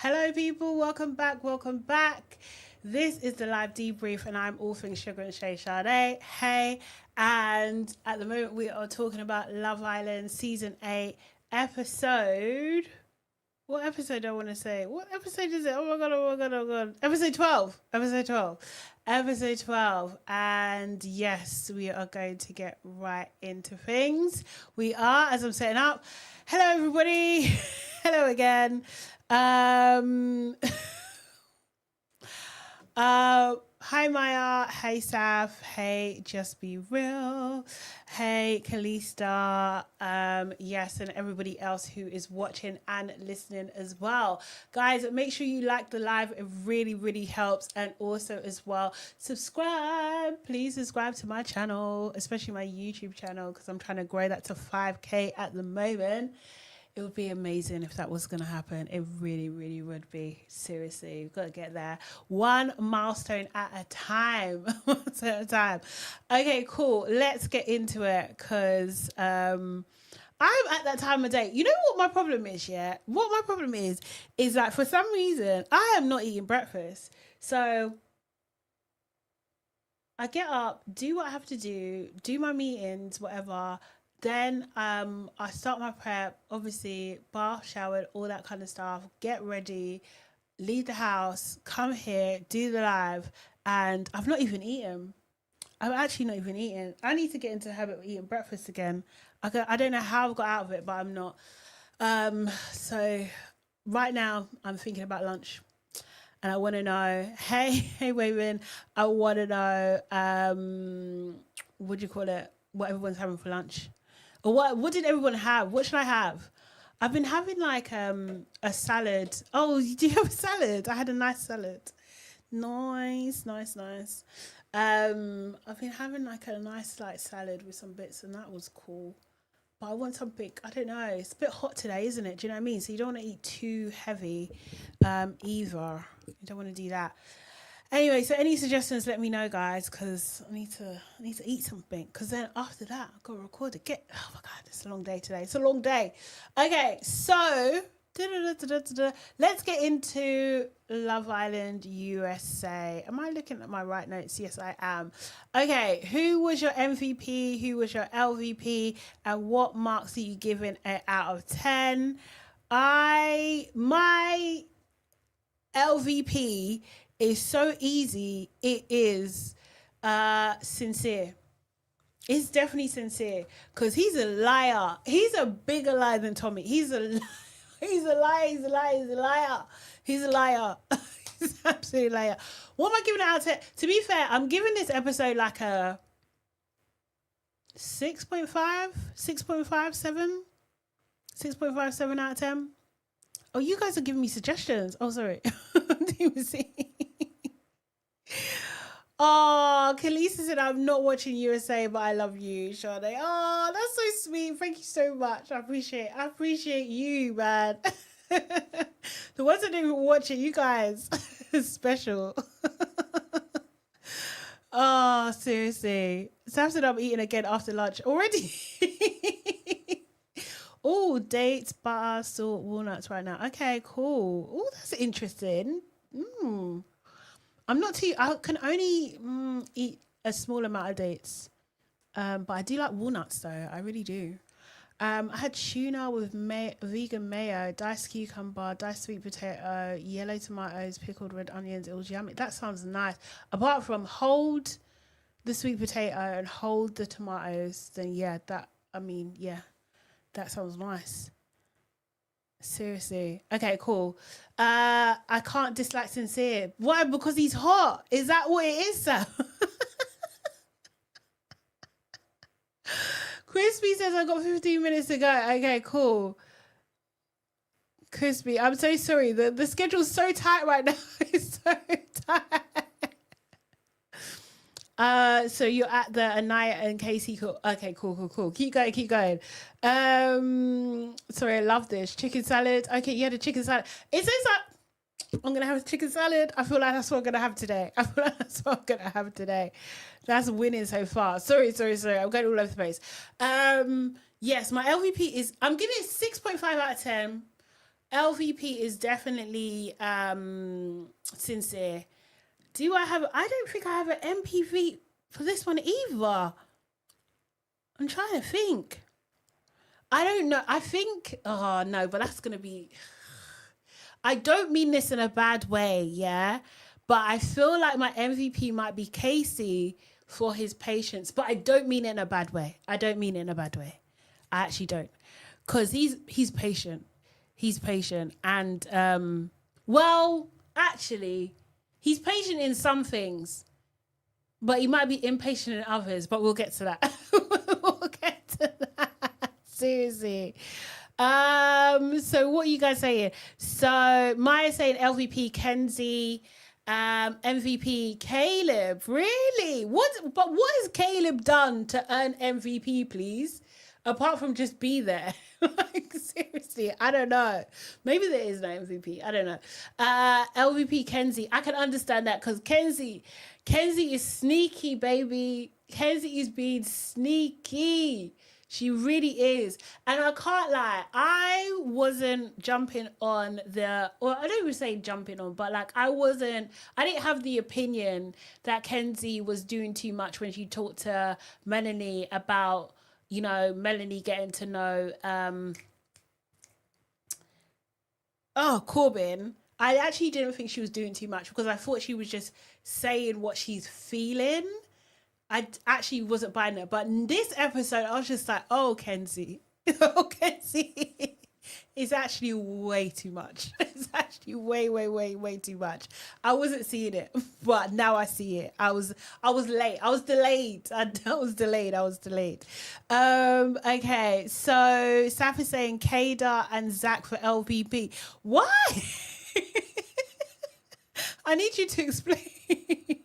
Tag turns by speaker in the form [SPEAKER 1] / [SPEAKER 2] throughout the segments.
[SPEAKER 1] Hello, people. Welcome back. Welcome back. This is the live debrief, and I'm all things sugar and Shay Sade. Hey, and at the moment we are talking about Love Island season 8, episode. What episode do I want to say? What episode is it? Oh my god! Oh my god! Oh my god! Episode 12. Episode 12. Episode 12. And yes, we are going to get right into things. We are, as I'm setting up. Hello, everybody. Hello again. Hi Maya, hey Saf, hey Just Be Real, hey Kalista, yes, and everybody else who is watching and listening as well. Guys, make sure you like the live, it really helps. And also as well, subscribe, please subscribe to my channel, especially my YouTube channel, because I'm trying to grow that to 5k at the moment. It would be amazing if that was going to happen. It really would be. Seriously, we've got to get there. One milestone at a time. Okay, cool. Let's get into it because I'm at that time of day. You know what my problem is, yeah? What my problem is like for some reason, I am not eating breakfast. So I get up, do what I have to do my meetings, whatever. Then I start my prep, obviously, bath, showered, all that kind of stuff, get ready, leave the house, come here, do the live, and I've not even eaten. I'm actually not even eating. I need to get into the habit of eating breakfast again. I don't know how I've got out of it, but I'm not. So right now I'm thinking about lunch. And I want to know, hey Wayman, I want to know, what do you call it? What everyone's having for lunch. Or what did everyone have? What should I have? I've been having like a salad. Oh, do you have a salad? I had a nice salad. Nice. I've been having like a nice like salad with some bits, and that was cool. But I want something, I don't know, it's a bit hot today, isn't it? Do you know what I mean? So you don't want to eat too heavy either. You don't want to do that. Anyway, so any suggestions, let me know, guys, because I need to eat something. Because then after that, I've got to record it. Oh my God, it's a long day today. It's a long day. Okay, so let's get into Love Island USA. Am I looking at my right notes? Yes, I am. Okay, who was your MVP? Who was your LVP? And what marks are you giving it out of 10? My LVP is so easy. It is Sincere. It's definitely Sincere because he's a liar. He's a bigger liar than Tommy. He's a liar. He's a liar. He's absolutely liar. What am I giving it out to? To be fair, I'm giving this episode like a 6.5, 7. 6.57 out of 10. Oh, you guys are giving me suggestions. Oh, sorry. Didn't even see. Oh, Kalisa said, I'm not watching USA, but I love you, Sade. Oh, that's so sweet. Thank you so much. I appreciate you, man. The ones that didn't even watch it, you guys, special. Oh, seriously. Sam said I'm eating again after lunch already. Oh, dates, butter, salt, walnuts right now. Okay, cool. Oh, that's interesting. I can only eat a small amount of dates. But I do like walnuts though. I really do. I had tuna with vegan mayo, diced cucumber, diced sweet potato, yellow tomatoes, pickled red onions. It was yummy. That sounds nice. Apart from hold the sweet potato and hold the tomatoes, then that sounds nice. Seriously. Okay, cool. I can't dislike Sincere. Why? Because he's hot. Is that what it is, sir? Crispy says I got 15 minutes to go. Okay, cool. Crispy, I'm so sorry. The schedule's so tight right now. It's so tight. So you're at the Anaya and Casey. Okay, cool. Keep going. Sorry, I love this chicken salad. Okay, yeah, the chicken salad. It says that I'm gonna have a chicken salad. I feel like that's what I'm gonna have today. That's winning so far. Sorry. I'm going all over the place. Yes, my LVP is I'm giving it 6.5 out of 10. LVP is definitely sincere. Do I have? I don't think I have an MPV for this one either. I'm trying to think. I don't know. I think. Oh no, but that's gonna be. I don't mean this in a bad way, yeah. But I feel like my MVP might be Casey for his patience. But I don't mean it in a bad way. I don't mean it in a bad way. I actually don't, because he's patient. He's patient, and well, actually, he's patient in some things, but he might be impatient in others. But we'll get to that. We'll get to that. Seriously. So what are you guys saying? So Maya's saying LVP Kenzie, MVP Caleb. Really? What has Caleb done to earn MVP, please? Apart from just be there. Like, seriously, I don't know. Maybe there is no MVP. I don't know. LVP Kenzie. I can understand that, because Kenzie is sneaky, baby. Kenzie is being sneaky. She really is. And I can't lie, I wasn't jumping on or I don't even say jumping on, but like I didn't have the opinion that Kenzie was doing too much when she talked to Melanie about, Melanie getting to know Corbin. I actually didn't think she was doing too much, because I thought she was just saying what she's feeling. I actually wasn't buying it. But in this episode, I was just like, oh, Kenzie. Oh, Kenzie. It's actually way too much. It's actually way, way, way, way too much. I wasn't seeing it, but now I see it. I was late. I was delayed. I was delayed. Okay, so Saf is saying Kada and Zach for LVP. Why? I need you to explain.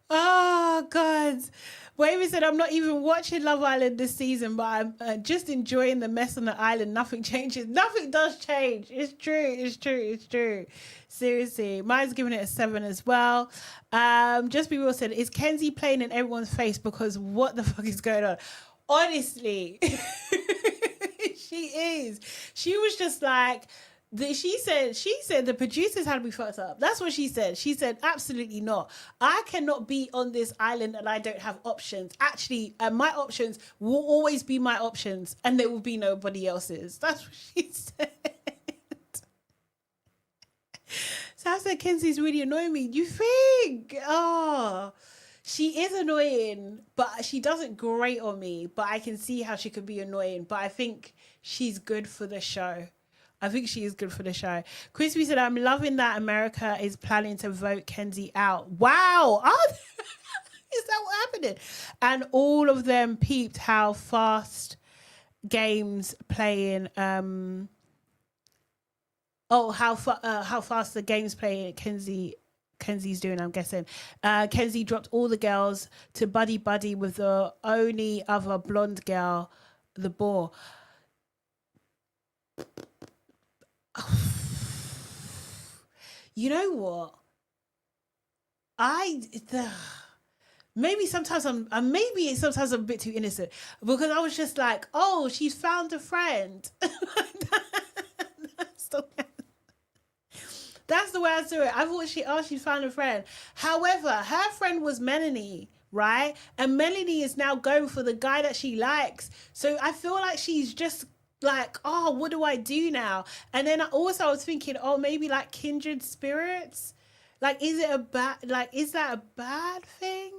[SPEAKER 1] Oh, God. Wavy said, I'm not even watching Love Island this season, but I'm just enjoying the mess on the island. Nothing changes. Nothing does change. It's true. Seriously. Mine's giving it a 7 as well. Just Be Real said, is Kenzie playing in everyone's face? Because what the fuck is going on? Honestly, she is. She was just like, she said the producers had me fucked up. That's what she said. She said, absolutely not. I cannot be on this island and I don't have options. Actually, my options will always be my options, and there will be nobody else's. That's what she said. So I said, Kenzie's really annoying me. You think? Oh, she is annoying, but she doesn't grate on me. But I can see how she could be annoying. But I think she's good for the show. I think she is good for the show. Crispy said, I'm loving that America is planning to vote Kenzie out. Wow. Is that what happened? And all of them peeped how fast games playing. How fast the games playing Kenzie's doing, I'm guessing. Kenzie dropped all the girls to buddy with the only other blonde girl, the boar. You know what? Maybe sometimes I'm a bit too innocent, because I was just like, oh, she's found a friend. That's the way I saw it. I thought she found a friend. However, her friend was Melanie, right? And Melanie is now going for the guy that she likes. So I feel like she's just like, oh, what do I do now? And then I was thinking, oh, maybe like kindred spirits. Like, is that a bad thing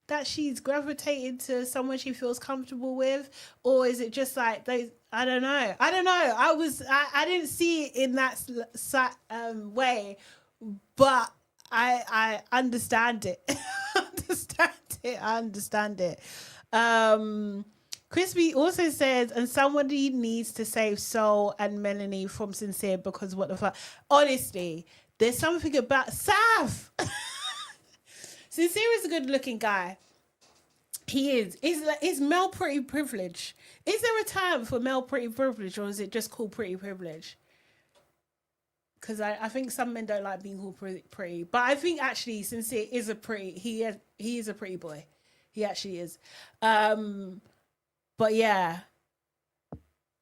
[SPEAKER 1] that she's gravitated to someone she feels comfortable with? Or is it just like those? I don't know. I didn't see it in that way, but I understand it. I understand it. Crispy also says, and somebody needs to save Sol and Melanie from Sincere, because what the fuck? Honestly, there's something about Saf. Sincere is a good-looking guy. He is. Is Mel pretty privilege? Is there a term for Mel pretty privilege, or is it just called pretty privilege? Because I think some men don't like being called pretty. But I think actually Sincere is he is a pretty boy. He actually is. But yeah.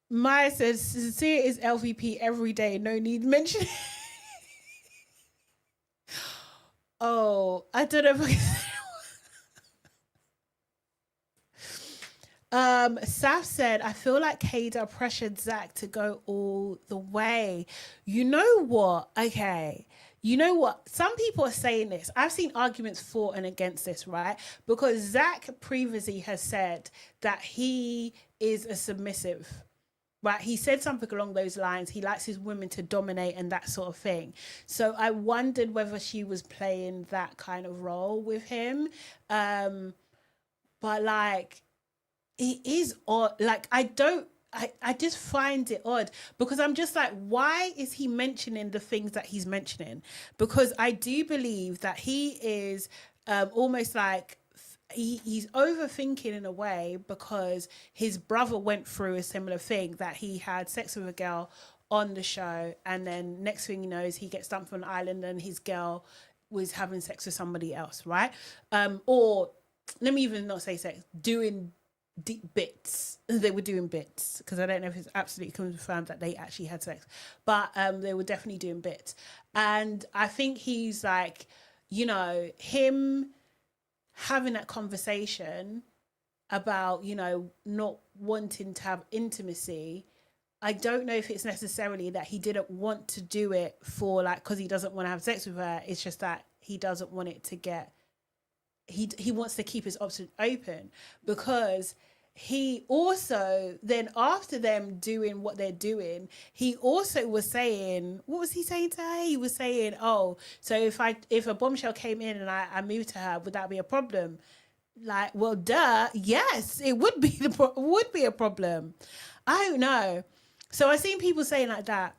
[SPEAKER 1] Maya says, Sincere is LVP every day. No need mention. Oh, I don't know if I can. Saf said, I feel like Kada pressured Zach to go all the way. You know what? Okay. You know what? Some people are saying this. I've seen arguments for and against this, right? Because Zach previously has said that he is a submissive. Right, he said something along those lines. He likes his women to dominate and that sort of thing. So I wondered whether she was playing that kind of role with him. But like, it is odd. Like, I just find it odd because I'm just like, why is he mentioning the things that he's mentioning? Because I do believe that he is almost like he's overthinking in a way because his brother went through a similar thing, that he had sex with a girl on the show, and then next thing he knows, he gets dumped on an island and his girl was having sex with somebody else, right? Or let me even not say sex, doing deep bits. They were doing bits because I don't know if it's absolutely confirmed that they actually had sex, but they were definitely doing bits. And I think he's like, you know, him having that conversation about, you know, not wanting to have intimacy. I don't know if it's necessarily that he didn't want to do it for like, because he doesn't want to have sex with her. It's just that he doesn't want it to get, he wants to keep his option open, because he also then, after them doing what they're doing, he also was saying, what was he saying to her? He was saying, oh, so if a bombshell came in and I moved to her, would that be a problem? Like, well, duh, yes, it would be would be a problem. I don't know. So I've seen people saying like that,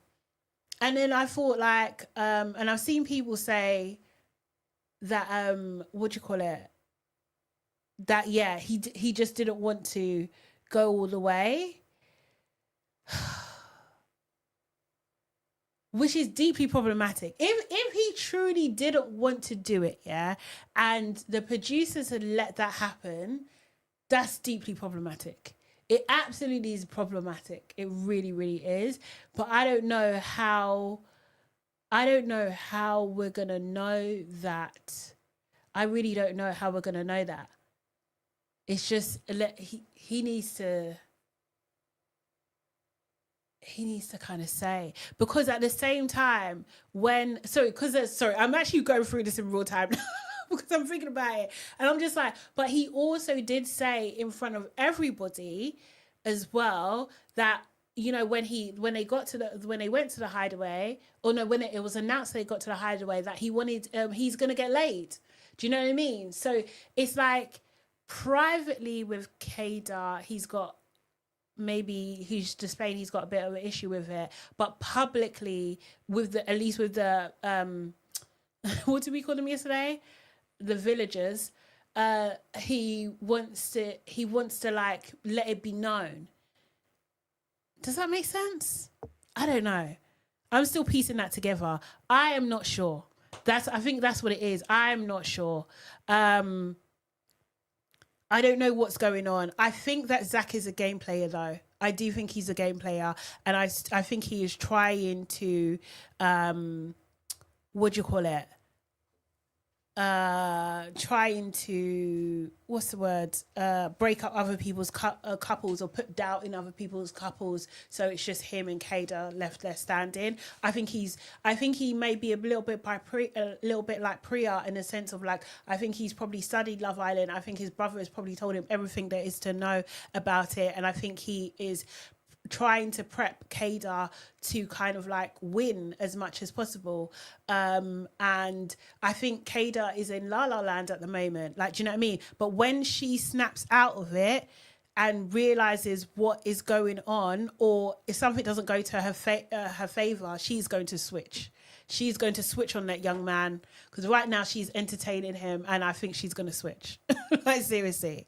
[SPEAKER 1] and then I thought like, and I've seen people say that what do you call it? That yeah, he just didn't want to go all the way, which is deeply problematic. If he truly didn't want to do it, yeah, and the producers had let that happen, that's deeply problematic. It absolutely is problematic. It really, really is. But I don't know how we're gonna know that. I really don't know how we're gonna know that. It's just he needs to kind of say, because at the same time sorry, I'm actually going through this in real time because I'm thinking about it, and I'm just like, but he also did say in front of everybody as well that, you know, when they went to the hideaway, or no, when it was announced they got to the hideaway, that he wanted he's gonna get laid. Do you know what I mean? So it's like, privately with Kadar, he's got, maybe he's displaying he's got a bit of an issue with it, but publicly, with the, at least with the what did we call them yesterday, the villagers, he wants to like let it be known. Does that make sense? I don't know. I'm still piecing that together. I am not sure. I think that's what it is. I'm not sure. I don't know what's going on. I think that Zach is a game player, though. I do think he's a game player, and I think he is trying to, what do you call it? Trying to, what's the word? Break up other people's couples, or put doubt in other people's couples. So it's just him and Kada left there standing. I think he may be a little bit like Priya, in the sense of like, I think he's probably studied Love Island. I think his brother has probably told him everything there is to know about it, and I think he is trying to prep Kadar to kind of like win as much as possible. And I think Kadar is in La La Land at the moment. Like, do you know what I mean? But when she snaps out of it and realizes what is going on, or if something doesn't go to her favor, she's going to switch. She's going to switch on that young man, because right now she's entertaining him, and I think she's going to switch. Like, seriously.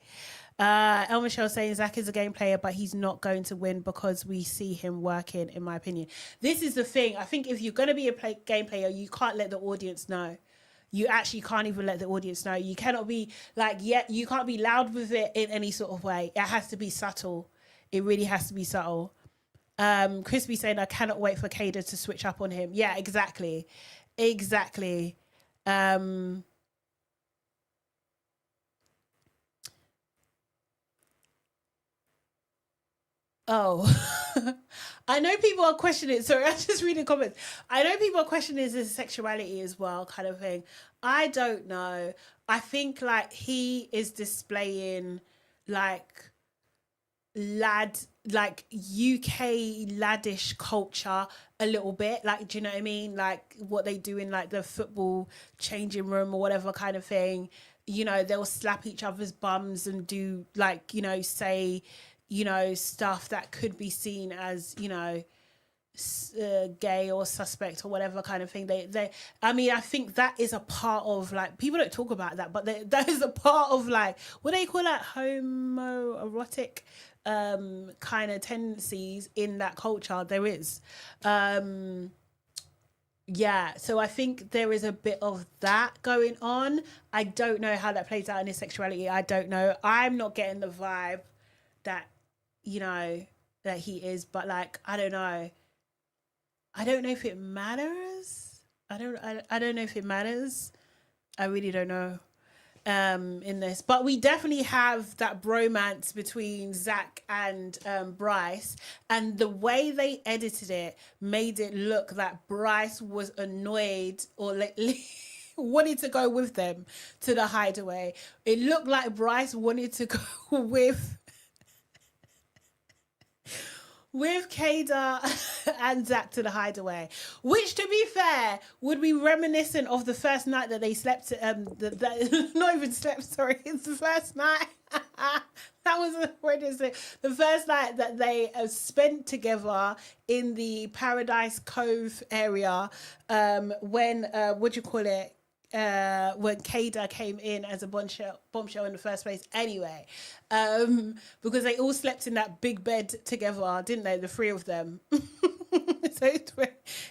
[SPEAKER 1] El Michelle saying Zach is a game player, but he's not going to win because we see him working, in my opinion. This is the thing. I think if you're going to be a game player, you can't let the audience know. You actually can't even let the audience know. You cannot be like, you can't be loud with it in any sort of way. It has to be subtle. It really has to be subtle. Crispy saying, I cannot wait for Kada to switch up on him. Yeah, exactly. Exactly. Um, oh, I know people are questioning. Sorry, I just read the comments. I know people are questioning his sexuality as well, kind of thing. I don't know. I think like he is displaying like lad like UK laddish culture a little bit, like, do you know what I mean, like what they do in like the football changing room or whatever kind of thing. You know, they'll slap each other's bums and do like, you know, say, you know, stuff that could be seen as, you know, gay or suspect or whatever kind of thing. They I mean, I think that is a part of like, people don't talk about that, but that is a part of like, what do they call that, homoerotic kind of tendencies in that culture. There is yeah, so I think there is a bit of that going on. I don't know how that plays out in his sexuality. I don't know. I'm not getting the vibe that, you know, that he is, but like, I don't know. I don't know if it matters. I don't know if it matters. I really don't know in this. But we definitely have that bromance between Zach and Bryce. And the way they edited it made it look that Bryce was annoyed or like wanted to go with them to the hideaway. It looked like Bryce wanted to go with Kada and Zach to the hideaway, which, to be fair, would be reminiscent of the first night that they slept. Not even slept. Sorry, it's the first night. That was what is it? The first night that they spent together in the Paradise Cove area. When what do you call it? When Kada came in as a bombshell in the first place anyway, because they all slept in that big bed together, didn't they, the three of them? So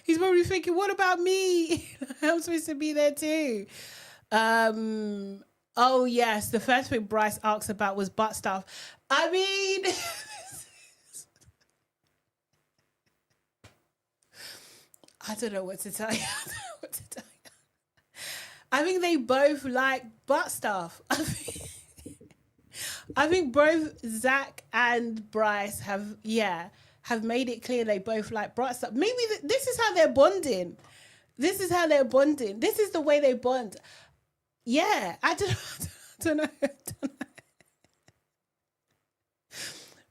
[SPEAKER 1] he's probably thinking, what about me? I'm supposed to be there too. Oh yes, the first thing Bryce asked about was butt stuff. I mean I don't know what to tell you. I don't know what to tell you. I think they both like butt stuff. I think both Zach and Bryce have made it clear they both like butt stuff. Maybe this is how they're bonding. This is how they're bonding. This is the way they bond. Yeah, I don't, don't know. I don't know.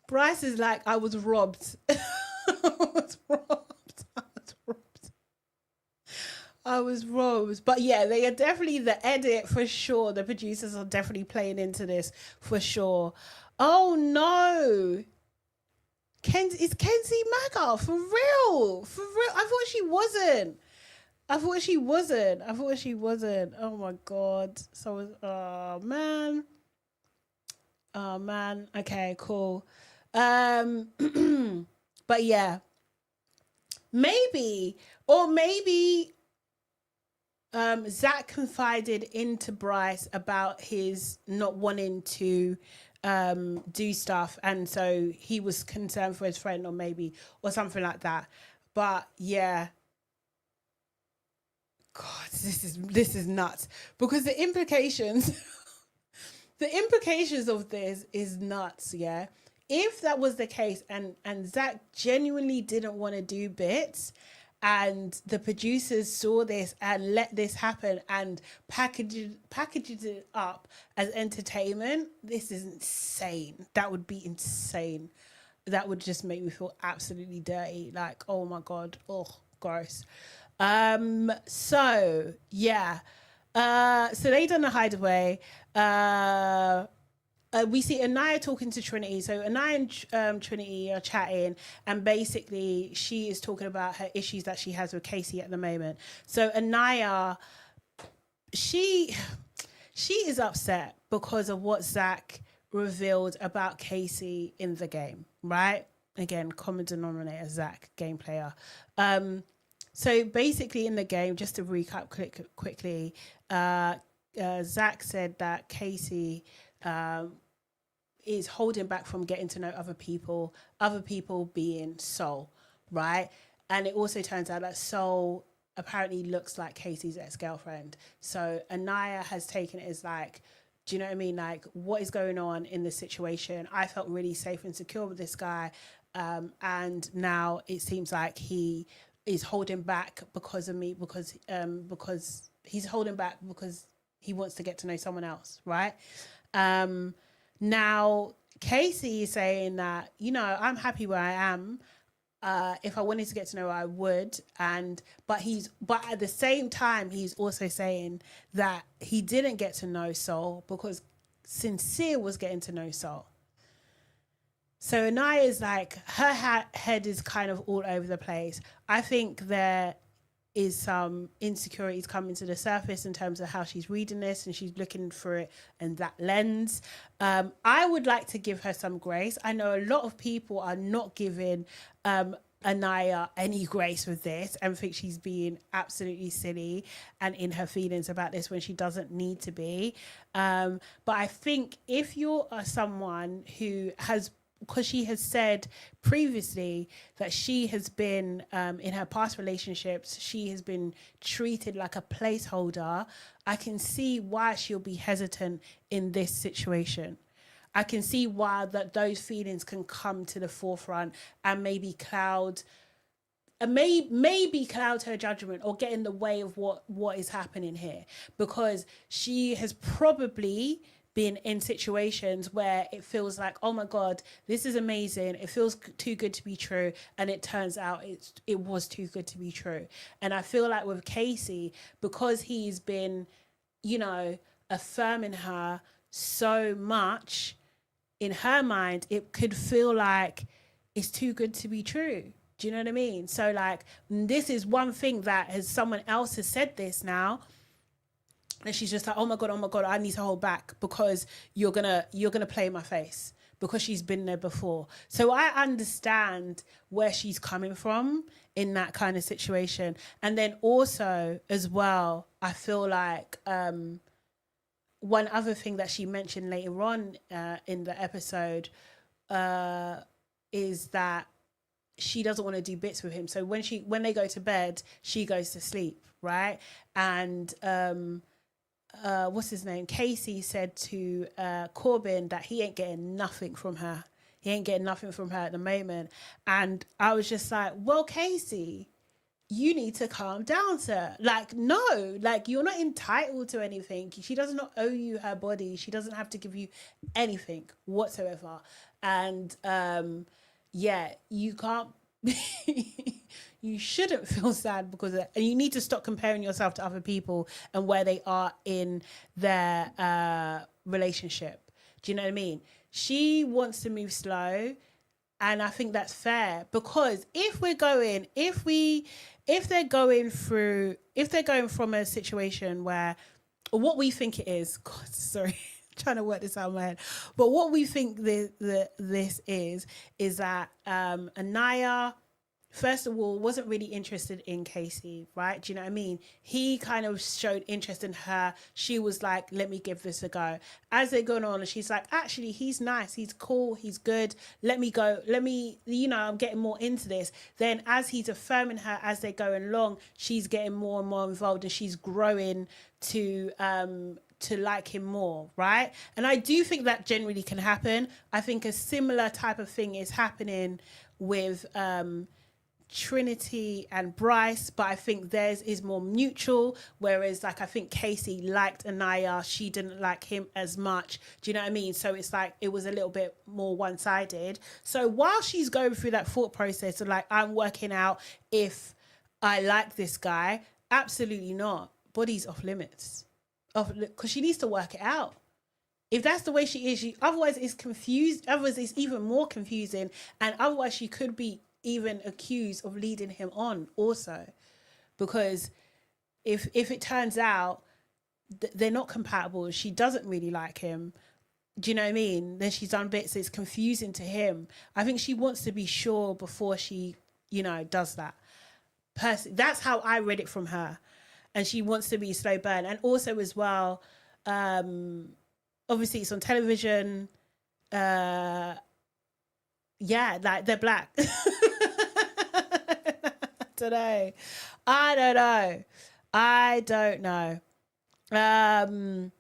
[SPEAKER 1] Bryce is like, I was robbed. I was robbed. I was robbed. I was robbed. But yeah, they are definitely the edit for sure. The producers are definitely playing into this for sure. Oh no. Is Kenzie Maga for real? For real? I thought she wasn't. I thought she wasn't. I thought she wasn't. Oh my god. So oh man. Oh man. Okay, cool. Um but yeah. Maybe, or maybe Zach confided into Bryce about his not wanting to do stuff, and so he was concerned for his friend, or maybe, or something like that. But yeah, God, this is nuts, because the implications the implications of this is nuts. Yeah, if that was the case, and Zach genuinely didn't want to do bits, and the producers saw this and let this happen and packaged it up as entertainment, this is insane. That would be insane. That would just make me feel absolutely dirty. Like, oh my god, oh gross. So yeah. So they done the hideaway. We see Anaya talking to Trinity. So Anaya and Trinity are chatting, and basically she is talking about her issues that she has with Casey at the moment. So Anaya, she is upset because of what Zach revealed about Casey in the game, right? Again, common denominator, Zach, game player. So basically in the game, just to recap quickly, Zach said that Casey is holding back from getting to know other people being Sol, right? And it also turns out that Sol apparently looks like Casey's ex-girlfriend. So Anaya has taken it as like, do you know what I mean? Like, what is going on in this situation? I felt really safe and secure with this guy. And now it seems like he is holding back because of me, because he's holding back because he wants to get to know someone else, right? Now, Casey is saying that, you know, I'm happy where I am. If I wanted to get to know her, I would. But at the same time, he's also saying that he didn't get to know Sol because Sincere was getting to know Sol. So Anaya is like, her head is kind of all over the place. I think there is some insecurities coming to the surface in terms of how she's reading this, and she's looking for it in that lens. I would like to give her some grace. I know a lot of people are not giving Anaya any grace with this and think she's being absolutely silly and in her feelings about this when she doesn't need to be. But I think if you're someone who has, because she has said previously that she has been, in her past relationships, she has been treated like a placeholder, I can see why she'll be hesitant in this situation. I can see why those feelings can come to the forefront and maybe cloud her judgment or get in the way of what is happening here, because she has probably been in situations where it feels like, oh my God, this is amazing. It feels too good to be true. And it turns out it was too good to be true. And I feel like with Casey, because he's been, you know, affirming her so much, in her mind, it could feel like it's too good to be true. Do you know what I mean? So like, this is one thing that someone else has said this now, and she's just like, oh my God, I need to hold back because you're gonna play in my face, because she's been there before. So I understand where she's coming from in that kind of situation. And then also as well, I feel like one other thing that she mentioned later on in the episode is that she doesn't want to do bits with him. So when they go to bed, she goes to sleep, right? And what's his name? Casey said to Corbin that he ain't getting nothing from her. He ain't getting nothing from her at the moment. And I was just like, well, Casey, you need to calm down, sir. Like, no, like, you're not entitled to anything. She does not owe you her body. She doesn't have to give you anything whatsoever. And yeah, you can't, you shouldn't feel sad because and you need to stop comparing yourself to other people and where they are in their relationship. Do you know what I mean? She wants to move slow. And I think that's fair, because if they're going from a situation where, or what we think it is, God, sorry, trying to work this out in my head, but what we think this is that Anaya, first of all, wasn't really interested in Casey, right? Do you know what I mean? He kind of showed interest in her. She was like, let me give this a go. As they're going on, she's like, actually, he's nice. He's cool. He's good. Let me go. I'm getting more into this. Then as he's affirming her as they're going along, she's getting more and more involved, and she's growing to like him more, right? And I do think that generally can happen. I think a similar type of thing is happening with Trinity and Bryce, but I think theirs is more mutual, whereas like I think Casey liked Anaya, she didn't like him as much. Do you know what I mean? So it's like it was a little bit more one-sided. So while she's going through that thought process of like, I'm working out if I like this guy, absolutely not. Body's off limits, because she needs to work it out. If that's the way she is, otherwise it's confused. Otherwise it's even more confusing, and otherwise she could be even accused of leading him on also, because if it turns out they're not compatible, she doesn't really like him, do you know what I mean, then she's done bits that's confusing to him. I think she wants to be sure before she does that. That's how I read it from her, and she wants to be slow burn. And also as well, obviously it's on television, uh yeah, like they're black. Don't know. I don't know. I don't know. Um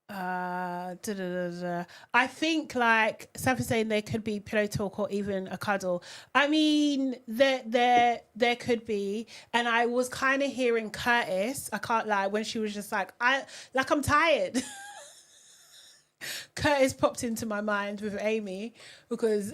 [SPEAKER 1] da, da, da, da. I think like Safi saying there could be pillow talk or even a cuddle. I mean, there could be, and I was kind of hearing Curtis. I can't lie, when she was just like, I'm tired. Curtis popped into my mind with Amy because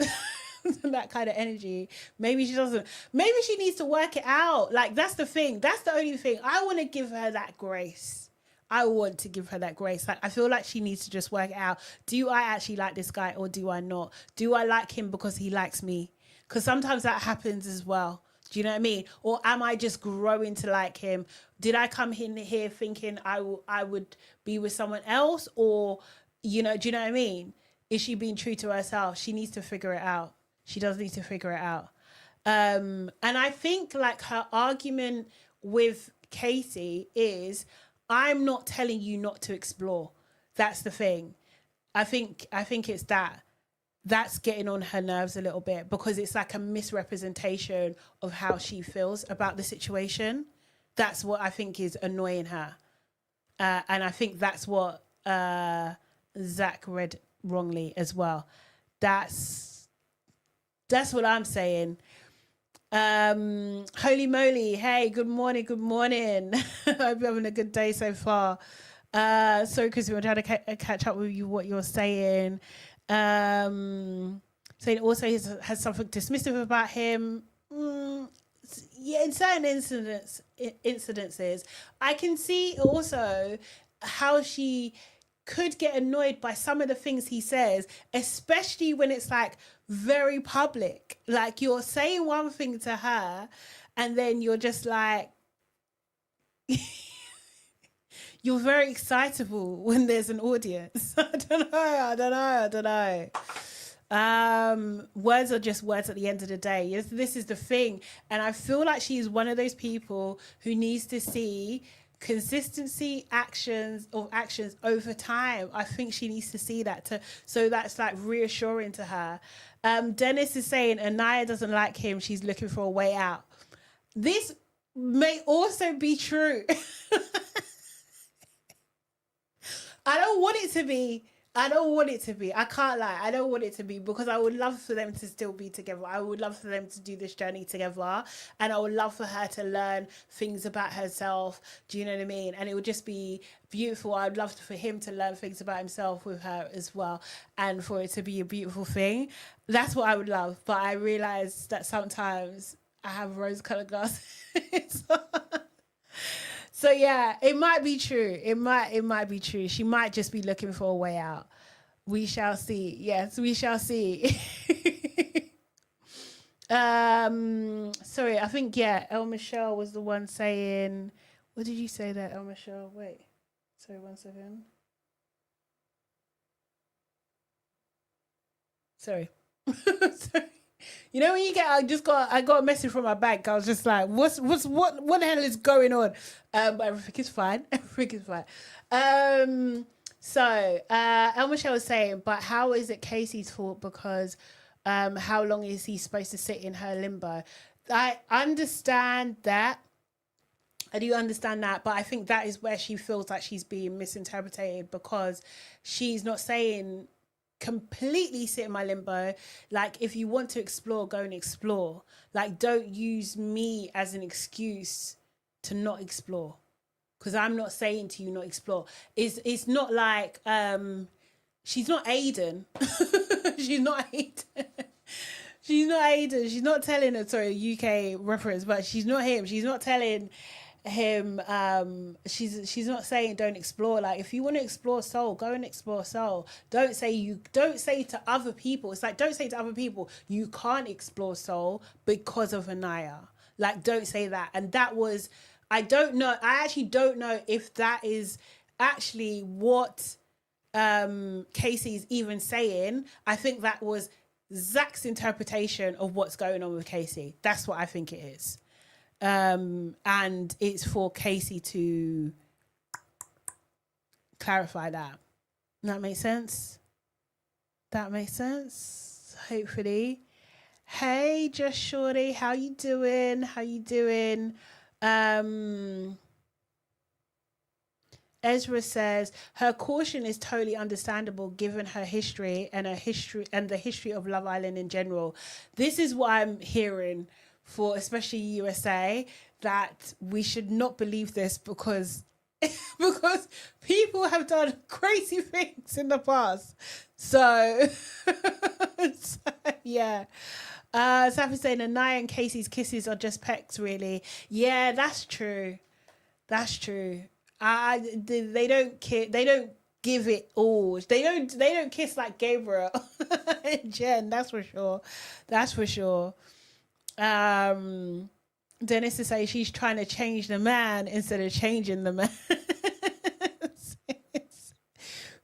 [SPEAKER 1] that kind of energy. Maybe she doesn't. Maybe she needs to work it out. Like that's the thing. That's the only thing. I want to give her that grace. I want to give her that grace. Like I feel like she needs to just work it out. Do I actually like this guy or do I not? Do I like him because he likes me? Because sometimes that happens as well. Do you know what I mean? Or am I just growing to like him? Did I come in here thinking I would be with someone else? Or, you know, do you know what I mean? Is she being true to herself? She needs to figure it out. She does need to figure it out. And I think like her argument with Casey is, I'm not telling you not to explore. That's the thing. I think it's that. That's getting on her nerves a little bit because it's like a misrepresentation of how she feels about the situation. That's what I think is annoying her. And I think that's what Zach read wrongly as well. That's what I'm saying. Holy moly, hey, good morning. I hope you're having a good day so far. Sorry, Chris, we're trying to catch up with you, what you're saying. Saying also has something dismissive about him. Yeah, in certain incidences, I can see also how she could get annoyed by some of the things he says, especially when it's like very public. Like you're saying one thing to her and then you're just like you're very excitable when there's an audience. I don't know. Words are just words at the end of the day. This is the thing. And I feel like she's one of those people who needs to see consistency actions over time. I think she needs to see that so that's like reassuring to her. Dennis is saying Anaya doesn't like him, she's looking for a way out. This may also be true. I don't want it to be. I can't lie. I don't want it to be because I would love for them to still be together. I would love for them to do this journey together. And I would love for her to learn things about herself. Do you know what I mean? And it would just be beautiful. I'd love for him to learn things about himself with her as well. And for it to be a beautiful thing. That's what I would love. But I realize that sometimes I have rose-colored glasses. So yeah, it might be true. It might be true. She might just be looking for a way out. We shall see. Yes, we shall see. Sorry, I think El Michelle was the one saying, what did you say there, El Michelle? Wait. Sorry, 1 second. Sorry. Sorry. You know when you get, I got a message from my bank. I was just like, what the hell is going on? But everything is fine. So El Michelle was saying, but how is it Casey's fault? Because how long is he supposed to sit in her limbo? I understand that. I do understand that, but I think that is where she feels like she's being misinterpreted because she's not saying completely sit in my limbo. Like if you want to explore, go and explore. Like don't use me as an excuse to not explore, because I'm not saying to you not explore. It's not like she's not Aiden. She's not Aiden. She's not telling her, sorry, UK reference, but she's not him. She's not telling him, she's not saying don't explore. Like if you want to explore soul, go and explore soul. Don't say to other people, it's like don't say to other people you can't explore soul because of Anaya. Like don't say that. And that was, I actually don't know if that is actually what Casey's even saying. I think that was Zach's interpretation of what's going on with Casey. That's what I think it is. And it's for Casey to clarify that. That makes sense. That makes sense. Hopefully. Hey, Just Shorty, how you doing? How you doing? Um, Ezra says her caution is totally understandable given her history and the history of Love Island in general. This is what I'm hearing for especially USA, that we should not believe this because because people have done crazy things in the past. So, so yeah. Safi's saying Anaya and Casey's kisses are just pecks, really. Yeah, that's true. That's true. They don't kiss. They don't give it all. They don't kiss like Gabriel and Jen. That's for sure. That's for sure. Dennis to say she's trying to change the man instead of changing the man.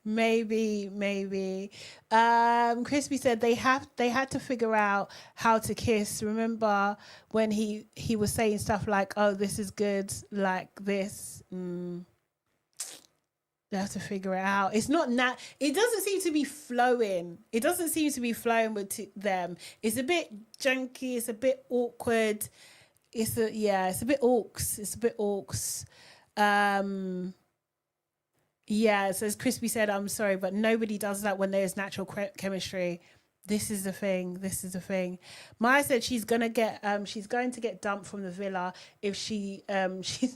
[SPEAKER 1] Maybe. Crispy said they had to figure out how to kiss. Remember when he was saying stuff like, "Oh, this is good," like this. They have to figure it out. It's not it doesn't seem to be flowing. It doesn't seem to be flowing with them. It's a bit junky. It's a bit awkward. It's a bit orcs. It's a bit orcs. Yeah, so as Crispy said, I'm sorry, but nobody does that when there's natural chemistry. This is the thing. Maya said she's going to get dumped from the villa if she's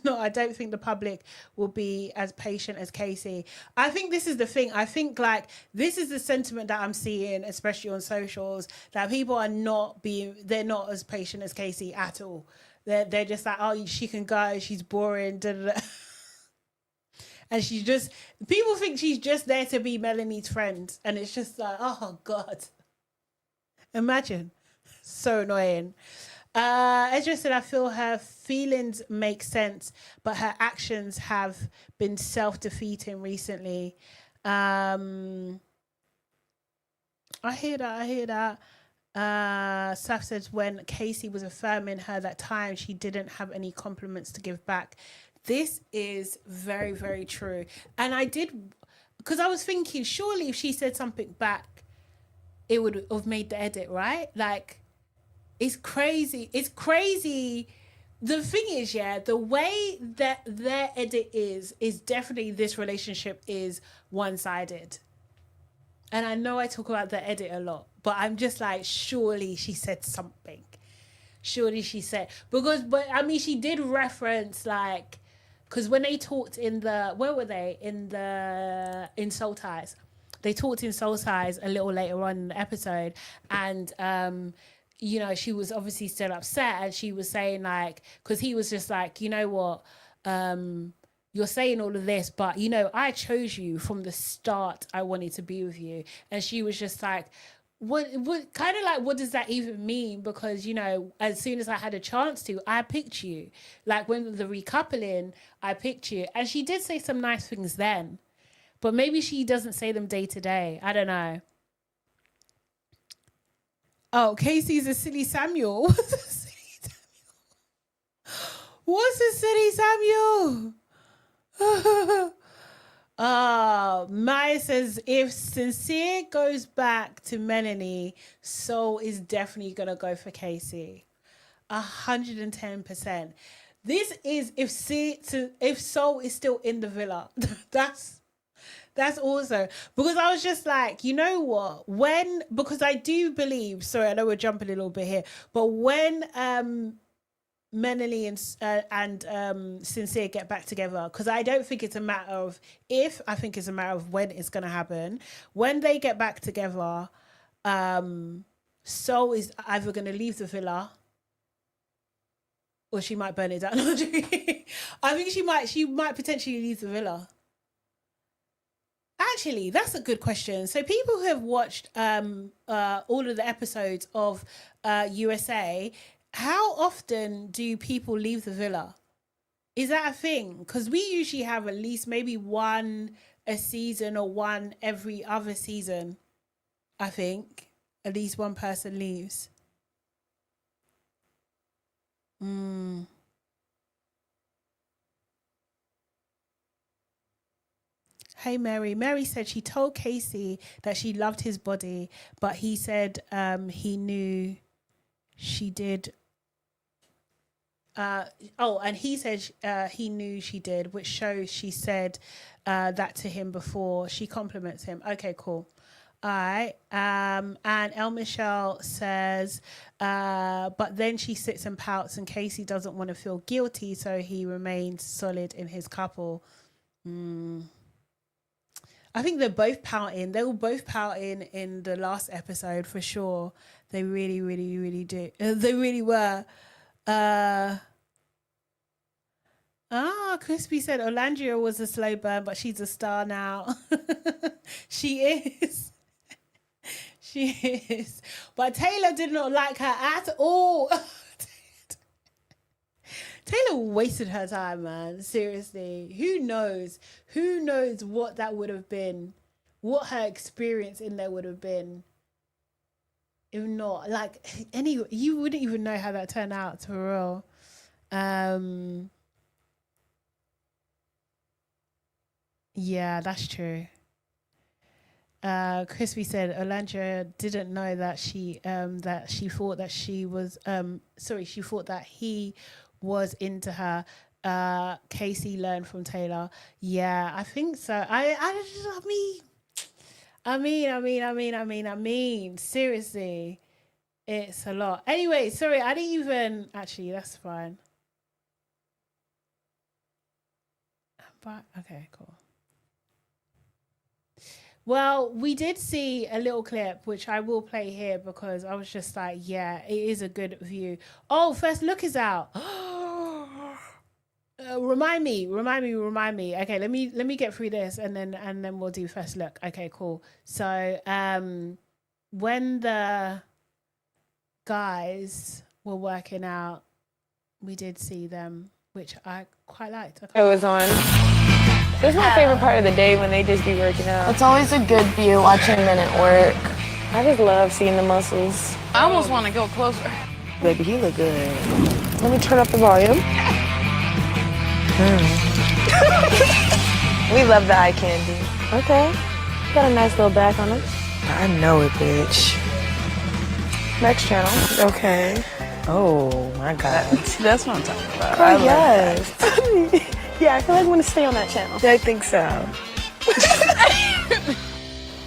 [SPEAKER 1] not. I don't think the public will be as patient as Casey. I think this is the thing. I think like this is the sentiment that I'm seeing, especially on socials, that people are they're not as patient as Casey at all. They're just like, oh, she can go, she's boring, da, da, da. And people think she's just there to be Melanie's friend. And it's just like, oh God. Imagine. So annoying. Ezra said, I feel her feelings make sense, but her actions have been self-defeating recently. I hear that. Saf says when Casey was affirming her that time, she didn't have any compliments to give back. This is very, very true. And I did, because I was thinking, surely if she said something back, it would have made the edit, right? Like, it's crazy. It's crazy. The thing is, yeah, the way that their edit is definitely this relationship is one-sided. And I know I talk about the edit a lot, but I'm just like, surely she said something. Surely she said, but I mean, she did reference like, because when they talked in where were they? In Soul Ties. They talked in Soul Ties a little later on in the episode. And, you know, she was obviously still upset. And she was saying like, because he was just like, you know what? You're saying all of this, but, you know, I chose you from the start. I wanted to be with you. And she was just like, what kind of like, what does that even mean? Because, you know, as soon as I had a chance to, I picked you. Like when the recoupling, I picked you. And she did say some nice things then, but maybe she doesn't say them day to day. I don't know. Oh, Casey's a silly Samuel. What's a silly Samuel? What's a silly Samuel? Maya says if Sincere goes back to Melanie, Sol is definitely gonna go for Casey. 110%. This is if Sol is still in the villa. That's also because I was just like, you know what? Because I do believe. Sorry, I know we're jumping a little bit here, but when Menely and Sincere get back together, because I don't think it's a matter of if, I think it's a matter of when it's going to happen. When they get back together, Sol is either going to leave the villa or she might burn it down. I think she might potentially leave the villa. Actually, that's a good question. So people who have watched all of the episodes of USA, how often do people leave the villa? Is that a thing? Because we usually have at least maybe one a season or one every other season. I think at least one person leaves. Hey, Mary. Mary said she told Casey that she loved his body, but he said he knew she did. And he said he knew she did, which shows she said that to him before. She compliments him. Okay, cool. All right. And El Michelle says, but then she sits and pouts, and Casey doesn't want to feel guilty, so he remains solid in his couple. I think they're both pouting. They were both pouting in the last episode for sure. They really, really, really do. They really were. Crispy said Olandria was a slow burn, but she's a star now. She is. She is. But Taylor did not like her at all. Taylor wasted her time, man. Seriously. Who knows? Who knows what that would have been? What her experience in there would have been? If not, like, you wouldn't even know how that turned out, for real. Yeah, that's true. Crispy said Olandria didn't know that she thought that she was she thought that he was into her. Casey learned from Taylor. Yeah, I think so. I mean, seriously, it's a lot. Anyway, sorry, I didn't even actually. That's fine. But okay, cool. Well, we did see a little clip, which I will play here because I was just like, yeah, it is a good view. Oh, First Look is out. Remind me. Okay, let me get through this and then we'll do First Look. Okay, cool. So, when the guys were working out, we did see them, which I quite liked.
[SPEAKER 2] It was on. This is my favorite part of the day when they just be working out.
[SPEAKER 3] It's always a good view watching men at work.
[SPEAKER 2] I just love seeing the muscles.
[SPEAKER 3] I almost want to go closer.
[SPEAKER 2] Baby, he look good. Let me turn up the volume. We love the eye candy. Okay. Got a nice little back on it.
[SPEAKER 4] I know it, bitch.
[SPEAKER 2] Next channel.
[SPEAKER 4] Okay. Oh, my God.
[SPEAKER 3] That's what I'm talking about.
[SPEAKER 2] Oh, yes. Yeah, I feel like I want to stay on that channel.
[SPEAKER 4] I think so.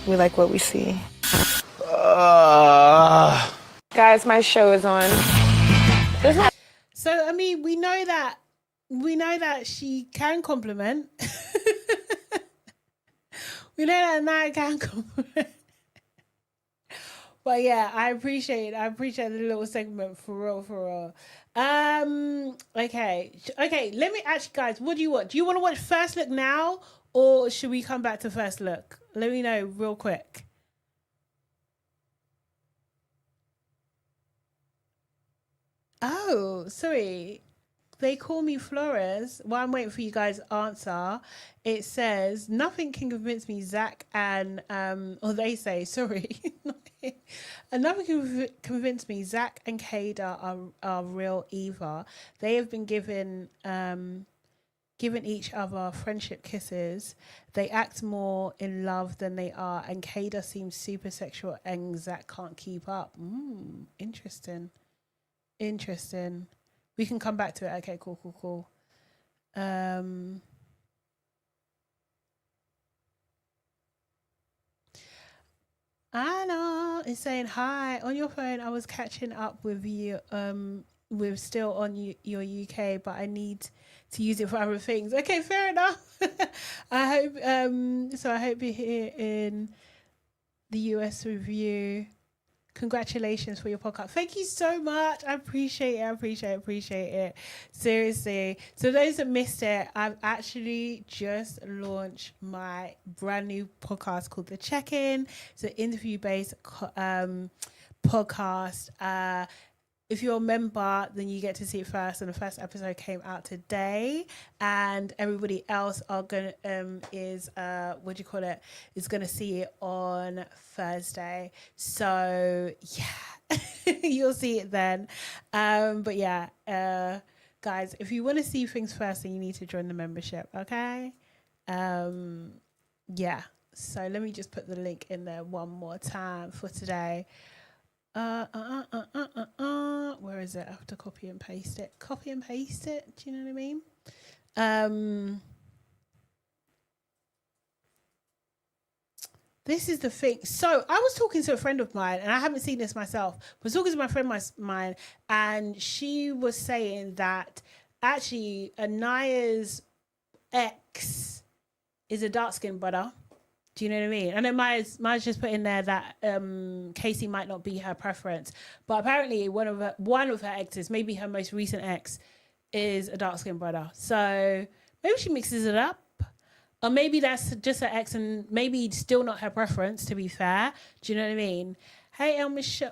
[SPEAKER 4] We like what we see.
[SPEAKER 2] Guys, my show is on.
[SPEAKER 1] So, I mean, we know that she can compliment. We know that Naya can compliment. But yeah, I appreciate the little segment for real. Okay. Let me actually, guys, what do you want? Do you want to watch First Look now, or should we come back to First Look? Let me know real quick. Oh, sorry. They call me Flores. While I'm waiting for you guys to answer, it says nothing can convince me Zach and or they say, sorry. And nothing can convince me Zach and Kada are real either. They have been given each other friendship kisses. They act more in love than they are, and Kada seems super sexual and Zach can't keep up. Interesting. We can come back to it. Okay, cool. Anna is saying hi. On your phone, I was catching up with you. We're still on your UK, but I need to use it for other things. Okay, fair enough. I hope you're here in the US with you. Congratulations for your podcast. Thank you so much. I appreciate it. Seriously. So those that missed it, I've actually just launched my brand new podcast called The Check-In. It's an interview-based podcast. If you're a member, then you get to see it first, and the first episode came out today, and everybody else is gonna see it on Thursday. So yeah, you'll see it then. But yeah, guys, if you want to see things first, then you need to join the membership. Okay. Yeah. So let me just put the link in there one more time for today. Where is it? I have to copy and paste it. Copy and paste it. Do you know what I mean? This is the thing. So I was talking to a friend of mine, and I haven't seen this myself. I was talking to my friend of mine, and she was saying that actually Anaya's ex is a dark-skinned brother. Do you know what I mean? And then Maya's just put in there that Casey might not be her preference, but apparently one of her exes, maybe her most recent ex, is a dark-skinned brother. So maybe she mixes it up. Or maybe that's just her ex and maybe still not her preference, to be fair. Do you know what I mean? Hey,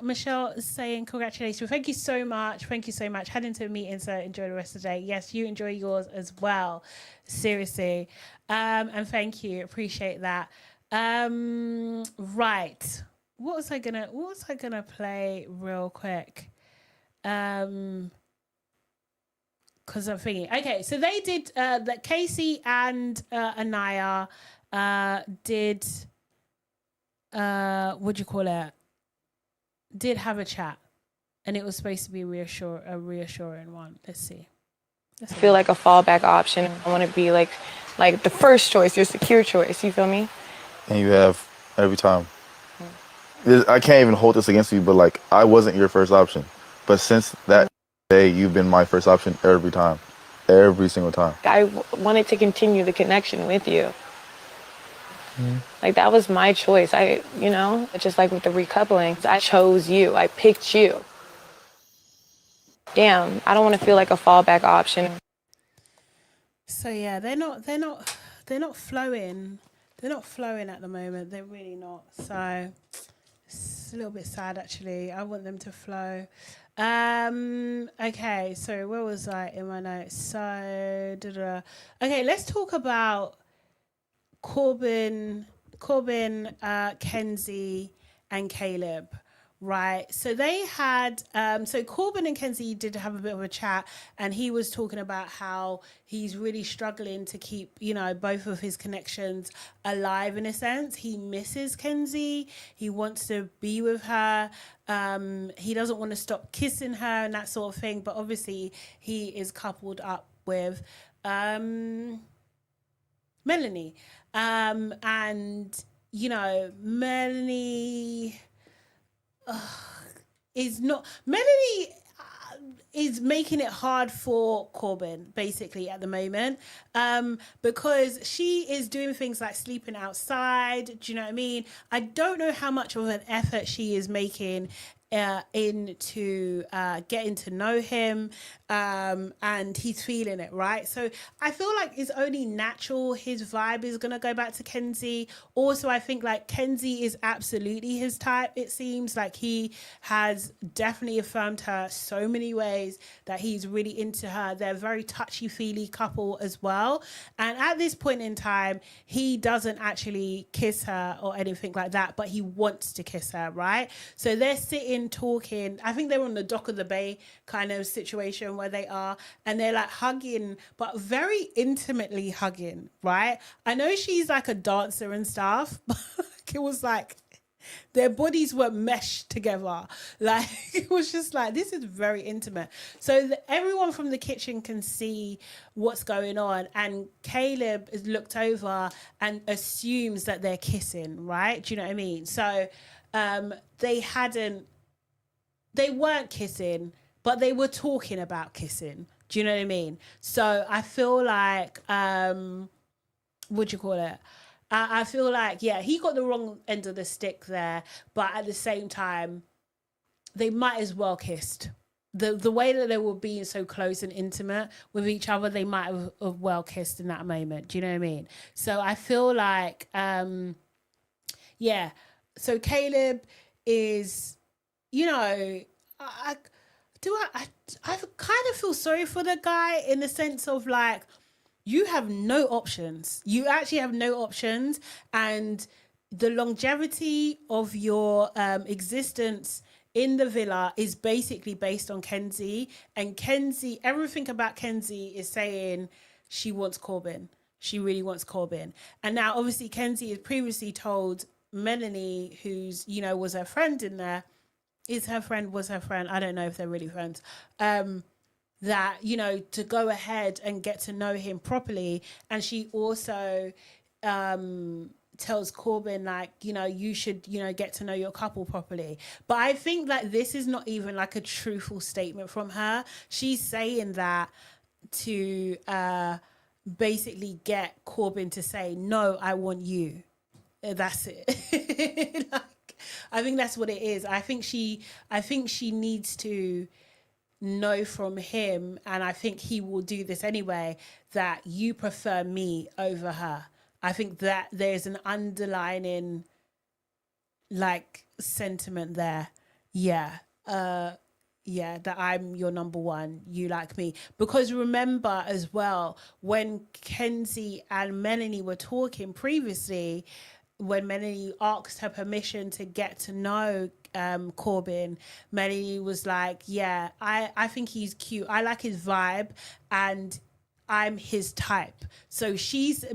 [SPEAKER 1] Michelle is saying congratulations. Thank you so much. Thank you so much. Heading to a meeting, so enjoy the rest of the day. Yes, you enjoy yours as well. Seriously. And thank you. Appreciate that. Right. What was I gonna play real quick? Because I'm thinking, okay, so they did that. Casey and Anaya did what do you call it? Did have a chat, and it was supposed to be a reassuring one. Let's see.
[SPEAKER 2] I feel like a fallback option. I want to be like the first choice, your secure choice. You feel me?
[SPEAKER 5] And you have every time. I can't even hold this against you, but like I wasn't your first option, but since that day, you've been my first option every time, every single time.
[SPEAKER 2] I wanted to continue the connection with you. Like that was my choice. Just like with the recoupling, I chose you. I picked you. Damn, I don't want to feel like a fallback option.
[SPEAKER 1] So yeah, they're not flowing. They're not flowing at the moment. They're really not. So it's a little bit sad actually. I want them to flow. Okay, so where was I in my notes? So okay, let's talk about Corbin, Kenzie and Caleb. Right. So they had, so Corbin and Kenzie did have a bit of a chat, and he was talking about how he's really struggling to keep, both of his connections alive in a sense. He misses Kenzie. He wants to be with her. He doesn't want to stop kissing her and that sort of thing. But obviously he is coupled up with, Melanie. Melanie Melanie is making it hard for Corbin basically at the moment, because she is doing things like sleeping outside. Do you know what I mean? I don't know how much of an effort she is making into getting to know him, and he's feeling it, right? So I feel like it's only natural his vibe is gonna go back to Kenzie. Also, I think like Kenzie is absolutely his type. It seems like he has definitely affirmed her so many ways that he's really into her. They're a very touchy-feely couple as well, and at this point in time he doesn't actually kiss her or anything like that, but he wants to kiss her, right? So they're sitting talking. I think they're on the dock of the bay kind of situation where they are, and they're like hugging, but very intimately hugging, right? I know she's like a dancer and stuff, but it was like their bodies were meshed together. Like it was just like, this is very intimate. So everyone from the kitchen can see what's going on, and Caleb is looked over and assumes that they're kissing, right? Do you know what I mean? So they weren't kissing, but they were talking about kissing. Do you know what I mean? So I feel like, what do you call it? I feel like, yeah, he got the wrong end of the stick there, but at the same time, they might as well kissed. The way that they were being so close and intimate with each other, they might have well kissed in that moment. Do you know what I mean? So I feel like, yeah. So Caleb is, I kind of feel sorry for the guy in the sense of like, you have no options. You actually have no options, and the longevity of your existence in the villa is basically based on Kenzie. And Kenzie, everything about Kenzie is saying she wants Corbin. she really wants Corbin. And now obviously Kenzie has previously told Melanie, who's, you know, was her friend in there, was her friend, I don't know if they're really friends, that, you know, to go ahead and get to know him properly. And she also tells Corbin, like, you know, you should, you know, get to know your couple properly. But I think that this is not even like a truthful statement from her. She's saying that to basically get Corbin to say, no, I want you. That's it. Like, I think that's what it is. I think she needs to know from him, and I think he will do this anyway, that you prefer me over her. I think that there's an underlining like sentiment there. Yeah. That I'm your number one, you like me. Because remember as well, when Kenzie and Melanie were talking previously, when Melanie asked her permission to get to know Corbin, Melanie was like, yeah, I think he's cute. I like his vibe and I'm his type. So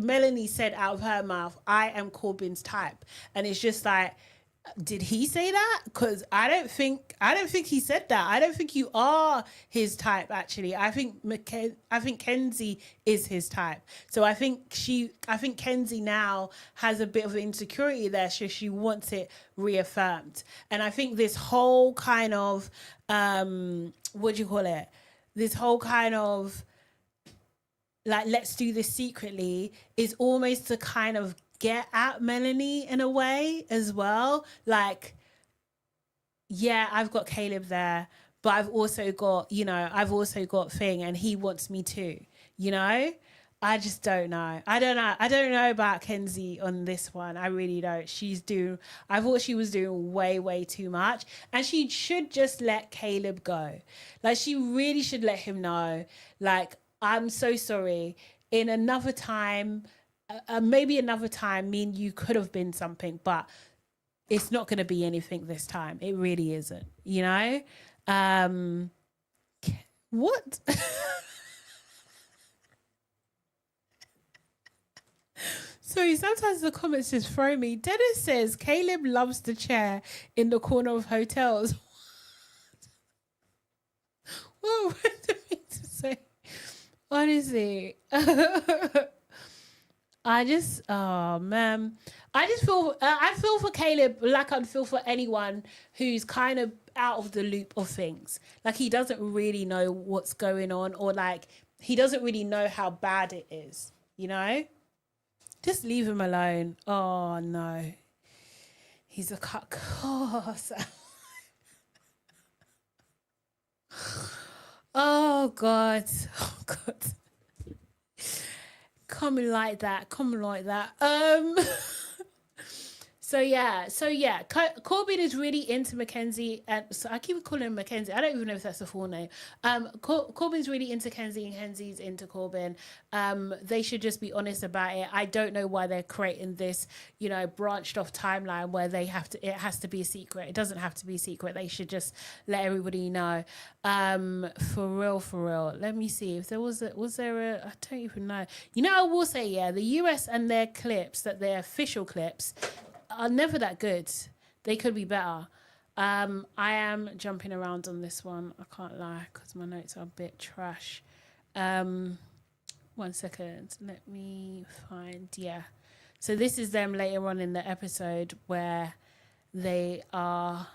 [SPEAKER 1] Melanie said out of her mouth, I am Corbin's type. And it's just like, did he say that? Because I don't think he said that. I don't think you are his type, actually. I think Kenzie is his type. So I think Kenzie now has a bit of insecurity there, so she wants it reaffirmed. And I think this whole kind of this whole kind of like, let's do this secretly, is almost to kind of get at Melanie in a way as well. Like, yeah, I've got Caleb there, but I've also got Thing, and he wants me too, you know? I just don't know. I don't know about Kenzie on this one. I really don't. I thought she was doing way, way too much. And she should just let Caleb go. Like, she really should let him know, like, I'm so sorry. In another time, maybe another time, me and you could have been something, but it's not going to be anything this time. It really isn't, you know? What? Sorry, sometimes the comments just throw me. Dennis says, Caleb loves the chair in the corner of hotels. Whoa, what do I mean to say? Honestly, I just feel, I feel for Caleb like I'd feel for anyone who's kind of out of the loop of things. Like, he doesn't really know what's going on, or like, he doesn't really know how bad it is, you know? Just leave him alone. Oh, no. He's a cuck. Oh, God. Oh, God. Coming like that. So yeah, Corbin is really into Mackenzie, and so I keep calling him Mackenzie. I don't even know if that's a full name. Corbin's really into Kenzie, and Kenzie's into Corbin. They should just be honest about it. I don't know why they're creating this, you know, branched off timeline where it has to be a secret. It doesn't have to be a secret. They should just let everybody know. For real. Let me see if there was there a, I don't even know. You know, I will say, yeah, the US and their clips, that their official clips, are never that good. They could be better. I am jumping around on this one, I can't lie, because my notes are a bit trash. 1 second, let me find, yeah. So this is them later on in the episode where they are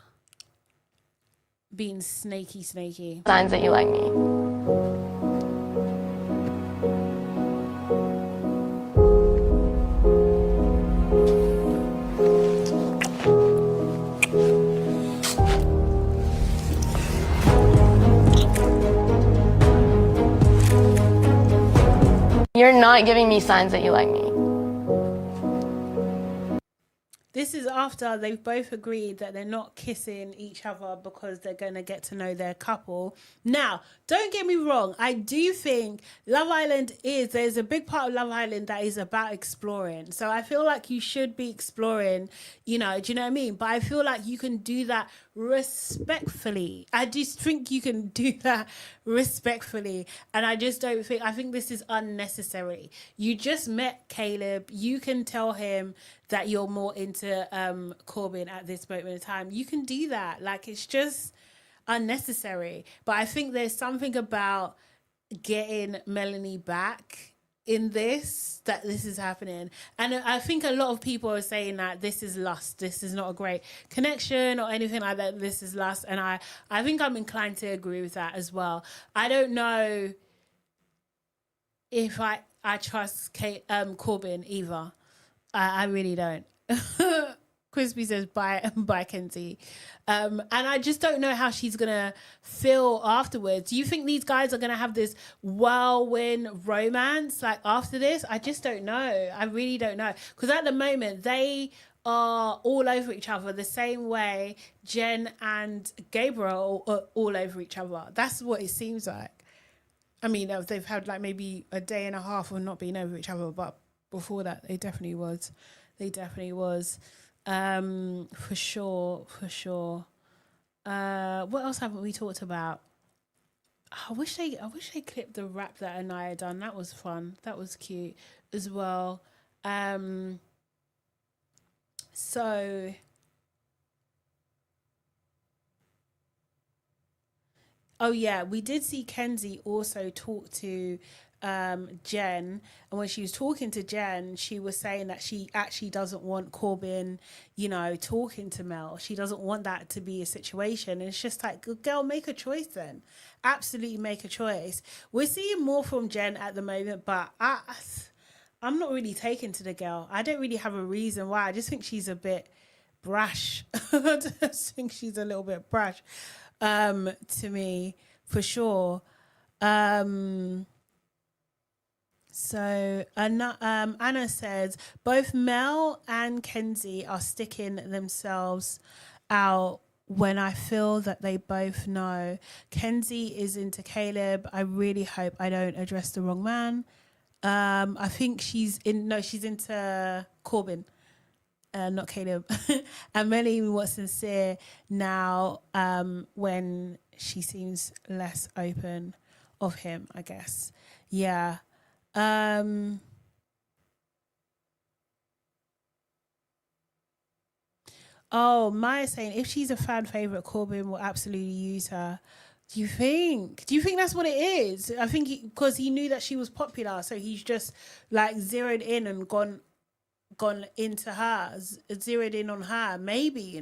[SPEAKER 1] being snaky.
[SPEAKER 3] Signs that you like me. You're not giving me signs that you like me.
[SPEAKER 1] This is after they've both agreed that they're not kissing each other because they're going to get to know their couple. Now, don't get me wrong. I do think Love Island there's a big part of Love Island that is about exploring. So I feel like you should be exploring, you know, do you know what I mean? But I feel like you can do that respectfully. I just think you can do that respectfully. And I just don't think, I think this is unnecessary. You just met Caleb. You can tell him that you're more into Corbin at this moment in time. You can do that. Like, it's just unnecessary. But I think there's something about getting Melanie back in this, that this is happening. And I think a lot of people are saying that this is lust, this is not a great connection or anything like that, this is lust. And I think I'm inclined to agree with that as well. I don't know if I trust Corbin either. I really don't. Crispy says, bye, Kenzie. And I just don't know how she's going to feel afterwards. Do you think these guys are going to have this whirlwind romance like after this? I just don't know. I really don't know. Because at the moment, they are all over each other the same way Jen and Gabriel are all over each other. That's what it seems like. I mean, they've had like maybe a day and a half of not being over each other, but before that, they definitely was. For sure. What else haven't we talked about? I wish they clipped the rap that Anaya done. That was fun. That was cute as well. Oh yeah, we did see Kenzie also talk to Jen, and when she was talking to Jen, she was saying that she actually doesn't want Corbin, talking to Mel. She doesn't want that to be a situation. And it's just like, girl, make a choice then. Absolutely make a choice. We're seeing more from Jen at the moment, but I'm not really taken to the girl. I don't really have a reason why. I just think she's a bit brash. I just think she's a little bit brash to me, for sure. So Anna says, both Mel and Kenzie are sticking themselves out when I feel that they both know. Kenzie is into Caleb. I really hope I don't address the wrong man. I think she's into Corbin, not Caleb. And Melanie was sincere now when she seems less open of him, I guess. Yeah. Maya's saying if she's a fan favorite, Corbin will absolutely use her. Do you think that's what it is? I think because he knew that she was popular, so he's just like zeroed in and gone into her, zeroed in on her. Maybe,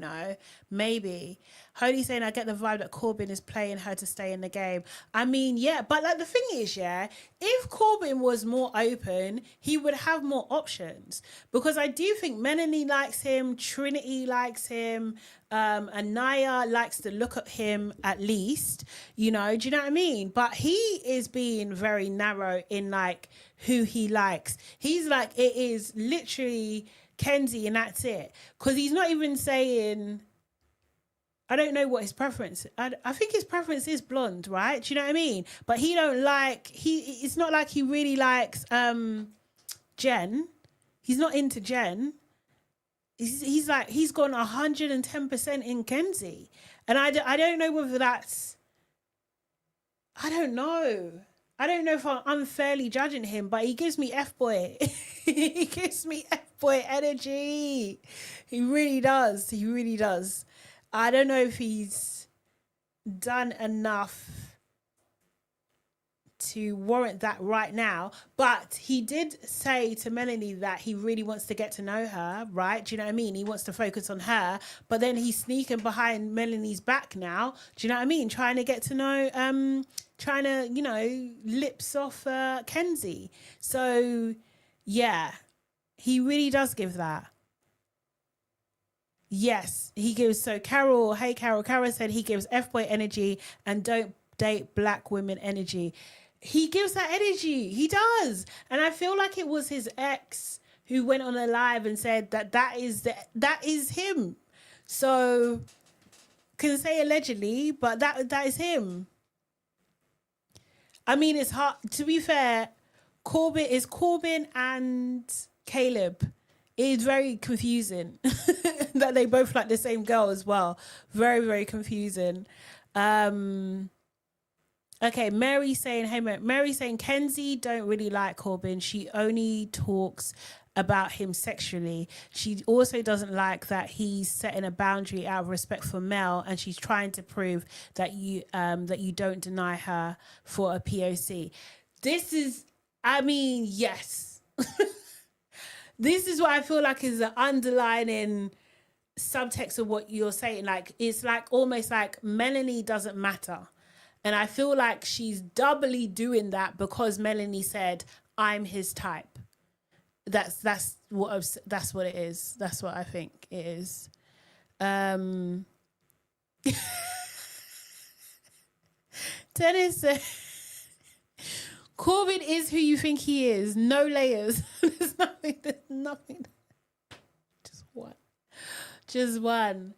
[SPEAKER 1] maybe. Holy saying, I get the vibe that Corbin is playing her to stay in the game. I mean, yeah, but like the thing is, yeah, if Corbin was more open, he would have more options, because I do think Melanie likes him, Trinity likes him, Anaya likes to look at him at least, do you know what I mean? But he is being very narrow in like who he likes. He's like, it is literally Kenzie and that's it. Because he's not even saying, I don't know what his preference. I think his preference is blonde, right? Do you know what I mean? But he don't like, it's not like he really likes Jen. He's not into Jen. He's like, he's gone 110% in Kenzie. And I don't know whether that's, I don't know if I'm unfairly judging him, but he gives me F-boy. He gives me F-boy energy. He really does. I don't know if he's done enough to warrant that right now, but he did say to Melanie that he really wants to get to know her, right? Do you know what I mean? He wants to focus on her, but then he's sneaking behind Melanie's back now. Do you know what I mean? Trying to get to know, trying to, lips off Kenzie. So, yeah, he really does give that. Yes, he gives. So Carol said he gives F-boy energy and don't date black women energy. He gives that energy. He does. And I feel like it was his ex who went on a live and said that is him. So can say allegedly, but that is him. I mean, it's hard. To be fair, Corbin and Caleb. It is very confusing. that they both like the same girl as well. Very, very confusing. Okay, Mary saying, hey, Mary saying, Kenzie don't really like Corbin. She only talks about him sexually. She also doesn't like that he's setting a boundary out of respect for Mel, and she's trying to prove that you don't deny her for a POC. This is, I mean, yes. This is what I feel like is the underlining subtext of what you're saying. Like, it's like almost like Melanie doesn't matter. And I feel like she's doubly doing that because Melanie said, I'm his type. That's what it is. That's what I think it is. Dennis said, Corbin is who you think he is. No layers. There's nothing. Just one.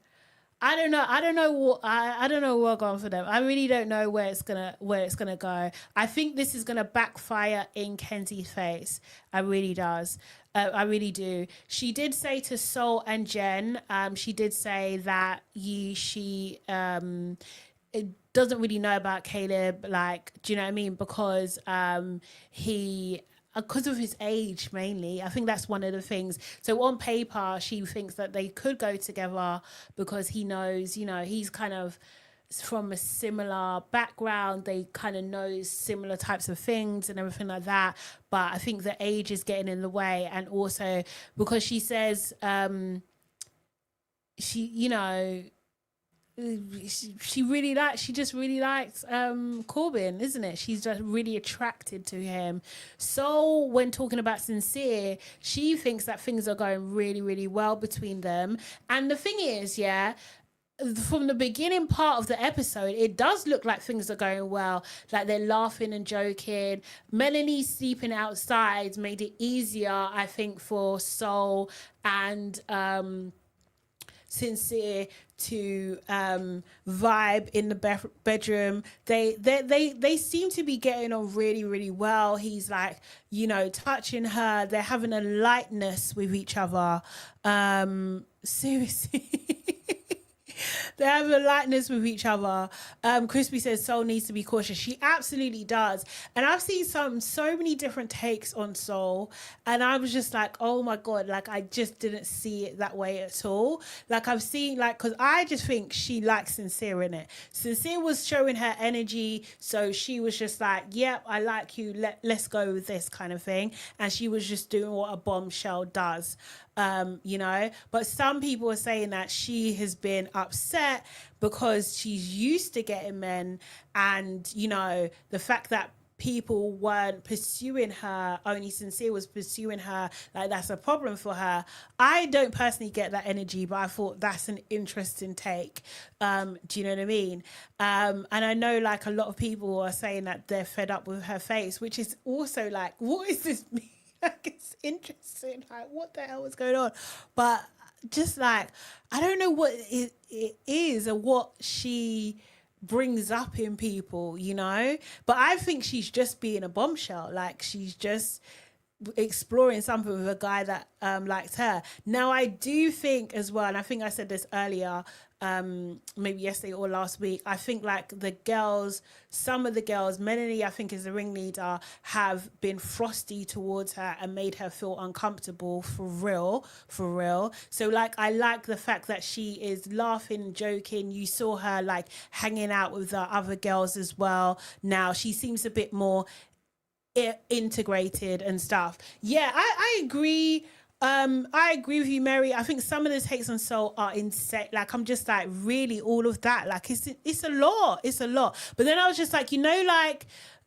[SPEAKER 1] I don't know what going for them. I really don't know where it's gonna go. I think this is gonna backfire in Kenzie's face. I really does. I really do. She did say to Sol and Jen, she did say that she doesn't really know about Caleb, like, do you know what I mean? Because because of his age mainly. I think that's one of the things. So on paper, she thinks that they could go together because he knows, you know, he's kind of from a similar background. They kind of know similar types of things and everything like that. But I think the age is getting in the way. And also because she says, she just really likes Corbin, isn't it? She's just really attracted to him. So when talking about Sincere, she thinks that things are going really, really well between them. And the thing is, from the beginning part of the episode, it does look like things are going well. Like they're laughing and joking. Melanie sleeping outside made it easier, I think, for Sol and Sincere to vibe in the bedroom. They seem to be getting on really, really well. He's like, you know, touching her. They're having a lightness with each other. Seriously. They have a lightness with each other. Crispy says Sol needs to be cautious. She absolutely does. And I've seen so many different takes on Sol, and I was just like, oh my God, like I just didn't see it that way at all. Like I've seen, like, because I just think she likes Sincere in it. Sincere was showing her energy, so she was just like, yep, I like you, let's go with this kind of thing. And she was just doing what a bombshell does. You know, but some people are saying that she has been upset because she's used to getting men, and you know, the fact that people weren't pursuing her, only Sincere was pursuing her, like that's a problem for her. I don't personally get that energy, but I thought that's an interesting take. Do you know what I mean? And I know like a lot of people are saying that they're fed up with her face, which is also like, what is this mean? Like, it's interesting, like what the hell is going on? But just like, I don't know what it is or what she brings up in people, you know, but I think she's just being a bombshell. Like she's just exploring something with a guy that likes her. Now I do think as well, and I think I said this earlier, maybe yesterday or last week, I think like the girls, some of the girls, Melanie I think is the ringleader, have been frosty towards her and made her feel uncomfortable for real. So like I like the fact that she is laughing, joking. You saw her like hanging out with the other girls as well. Now she seems a bit more integrated and stuff. Yeah, I agree. I agree with you, Mary. I think some of the takes on Sol are insane. Like I'm just like, really, all of that. Like it's a lot. But then I was just like, you know, like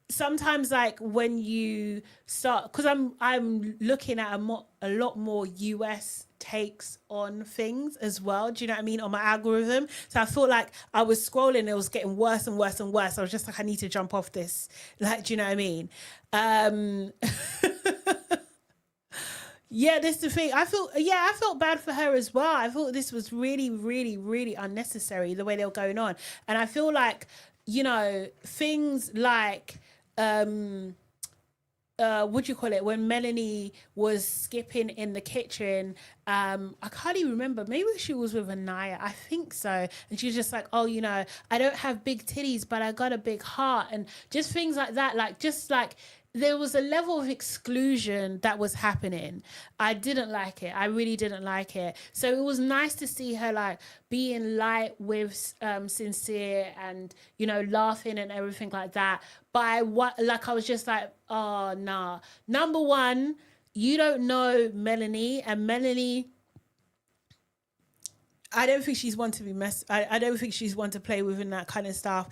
[SPEAKER 1] sometimes like when you start, because I'm looking at a lot more US takes on things as well. Do you know what I mean? On my algorithm. So I felt like I was scrolling, it was getting worse and worse and worse. I was just like, I need to jump off this. Like, do you know what I mean? Yeah, this is the thing. I felt bad for her as well. I thought this was really, really, really unnecessary, the way they were going on. And I feel like, you know, things like what do you call it, when Melanie was skipping in the kitchen, I can't even remember, maybe she was with Anaya, I think so, and she was just like, oh, you know, I don't have big titties but I got a big heart, and just things like that, like just like there was a level of exclusion that was happening. I didn't like it. I really didn't like it. So it was nice to see her like being light with Sincere and, you know, laughing and everything like that. But I was just like, oh, nah. Number one, you don't know Melanie, and Melanie, I don't think she's one to be I don't think she's one to play with and that kind of stuff.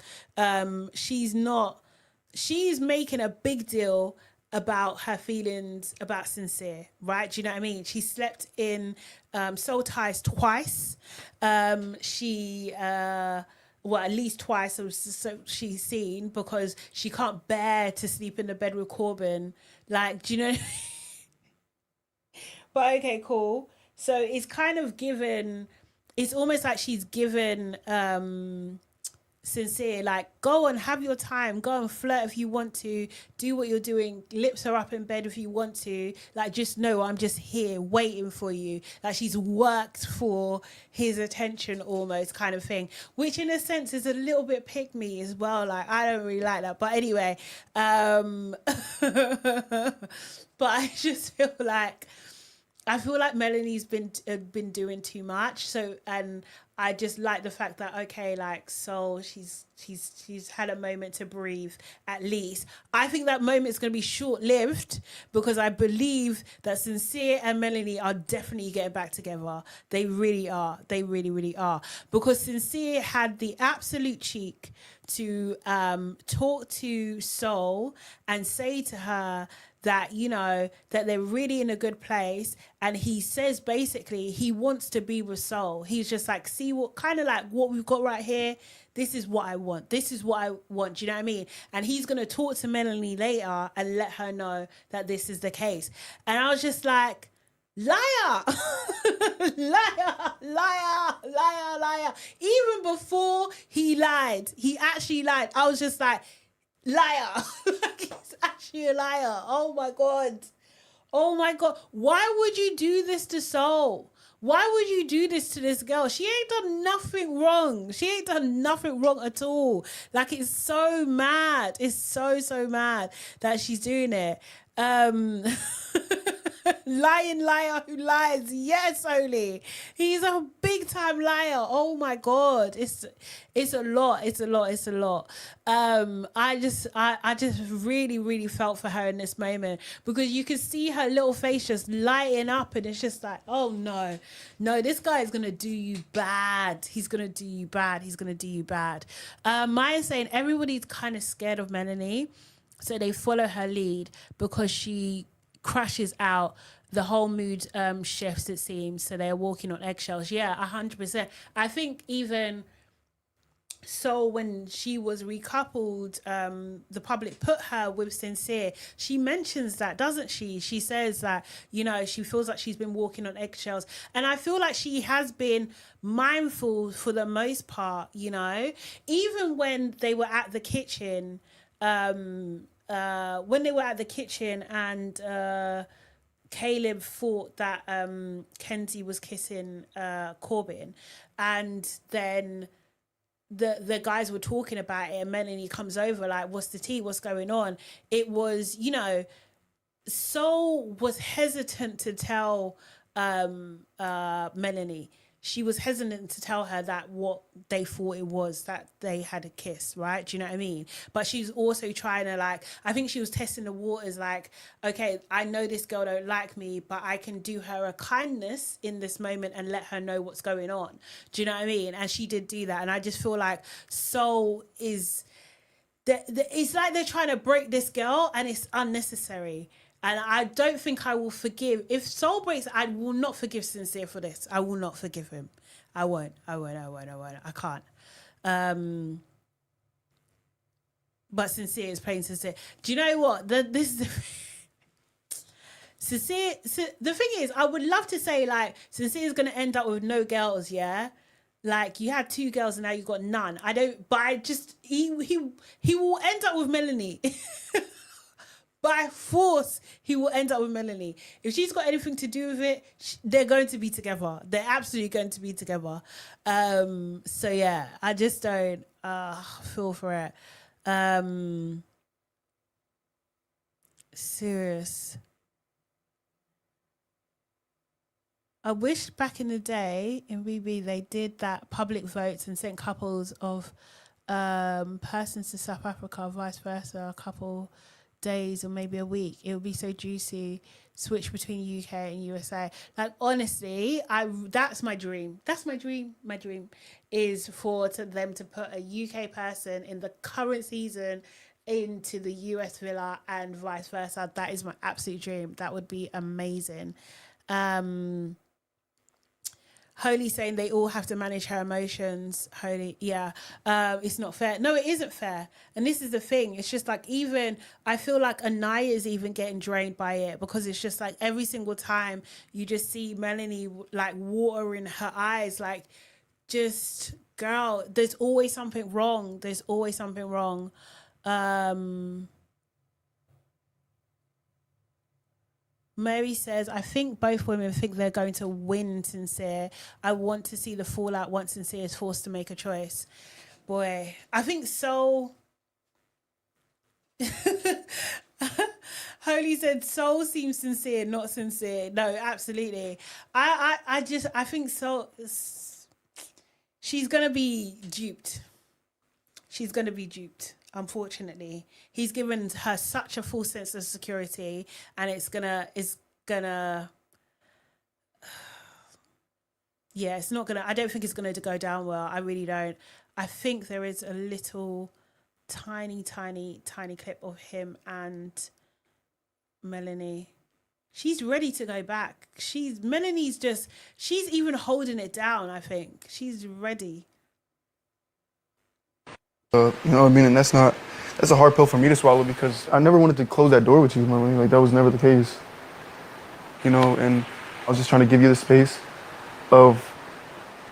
[SPEAKER 1] She's making a big deal about her feelings about Sincere, right? Do you know what I mean? She slept in soul ties twice. Well, at least twice, so she's seen, because she can't bear to sleep in the bed with Corbin. Like, do you know? But okay, cool. So it's kind of given, it's almost like she's given Sincere, like, go and have your time, go and flirt if you want to, do what you're doing, lips her up in bed if you want to, like, just know I'm just here waiting for you. Like, she's worked for his attention almost, kind of thing, which in a sense is a little bit pick me as well. Like, I don't really like that, but anyway, but I just feel like Melanie's been doing too much. So, and I just like the fact that, okay, like, so she's had a moment to breathe at least. I think that moment is going to be short-lived, because I believe that Sincere and Melanie are definitely getting back together. They really are. They really, really are. Because Sincere had the absolute cheek to talk to Sol and say to her that, you know, that they're really in a good place. And he says basically he wants to be with Sol. He's just like, see what kind of like what we've got right here. This is what I want. This is what I want. Do you know what I mean? And he's going to talk to Melanie later and let her know that this is the case. And I was just like, liar, liar, liar, liar, liar. Even before he lied, he actually lied. I was just like, liar. Like, he's actually a liar. Oh my God. Oh my God. Why would you do this to Sol? Why would you do this to this girl? She ain't done nothing wrong. She ain't done nothing wrong at all. Like, it's so mad. It's so mad that she's doing it. Lying liar who lies. Yes, Oli. He's a big time liar. Oh my God. It's a lot. It's a lot. I just really felt for her in this moment, because you could see her little face just lighting up, and it's just like, oh no, this guy is gonna do you bad. He's gonna do you bad. Maya's saying everybody's kind of scared of Melanie, so they follow her lead because she crashes out. The whole mood shifts, it seems, so they're walking on eggshells. Yeah, 100%. I think even so, when she was recoupled, the public put her with Sincere. She mentions that, doesn't she? She says that, you know, she feels like she's been walking on eggshells. And I feel like she has been mindful for the most part, you know. Even when they were at the kitchen, and Caleb thought that Kenzie was kissing Corbin, and then the guys were talking about it, and Melanie comes over like, what's the tea, what's going on? It was, you know, Sol was hesitant to tell Melanie. She was hesitant to tell her that what they thought it was, that they had a kiss, right? Do you know what I mean? But she's also trying to, like, I think she was testing the waters, like, okay, I know this girl don't like me, but I can do her a kindness in this moment and let her know what's going on. Do you know what I mean? And she did do that. And I just feel like Sol is, it's like they're trying to break this girl, and it's unnecessary. And I don't think I will forgive. If Sol breaks, I will not forgive Sincere for this. I will not forgive him. I won't. I can't. But Sincere is playing Sincere. Do you know what? Sincere, the thing is, I would love to say, like, Sincere is going to end up with no girls, yeah? Like, you had 2 girls and now you've got none. He will end up with Melanie. by force, he will end up with Melanie. If she's got anything to do with it, they're going to be together. They're absolutely going to be together. So yeah, I just don't feel for it. Serious. I wish back in the day in BB they did that public votes and sent couples of persons to South Africa, vice versa, a couple days or maybe a week. It would be so juicy. Switch between UK and USA. Like honestly, that's my dream. That's my dream. My dream is for them to put a UK person in the current season into the US villa and vice versa. That is my absolute dream. That would be amazing. Holy saying they all have to manage her emotions. Holy, yeah. It's not fair. No, it isn't fair. And this is the thing. It's just like even, I feel like Anaya is even getting drained by it because it's just like every single time you just see Melanie like water in her eyes, like just, girl, there's always something wrong. There's always something wrong. Mary says, I think both women think they're going to win Sincere. I want to see the fallout once Sincere is forced to make a choice. Boy, I think Sol... Holy said, Sol seems sincere, not sincere. No, absolutely. I think Sol... She's going to be duped. She's going to be duped. Unfortunately, he's given her such a false sense of security, and it's gonna, yeah, it's not gonna. I don't think it's gonna go down well. I really don't. I think there is a little, tiny clip of him and Melanie. She's ready to go back. Melanie's she's even holding it down. I think she's ready.
[SPEAKER 6] You know what I mean? And that's a hard pill for me to swallow because I never wanted to close that door with you, Melanie. Like, that was never the case. You know, and I was just trying to give you the space of,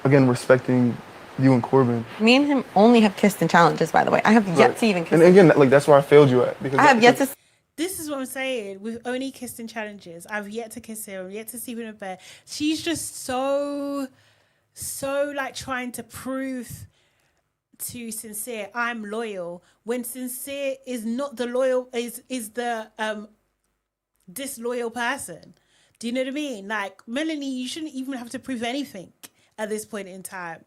[SPEAKER 6] again, respecting you and Corbin.
[SPEAKER 2] Me and him only have kissed in challenges, by the way. I have yet to even kiss
[SPEAKER 6] And again, like, that's where I failed you at. Because
[SPEAKER 2] I have yet to...
[SPEAKER 1] This is what I'm saying. We've only kissed in challenges. I've yet to kiss him. I've yet to sleep in a bed. She's just so like trying to prove to Sincere I'm loyal when Sincere is not the loyal, is the disloyal person. Do you know what I mean? Like, Melanie, you shouldn't even have to prove anything at this point in time.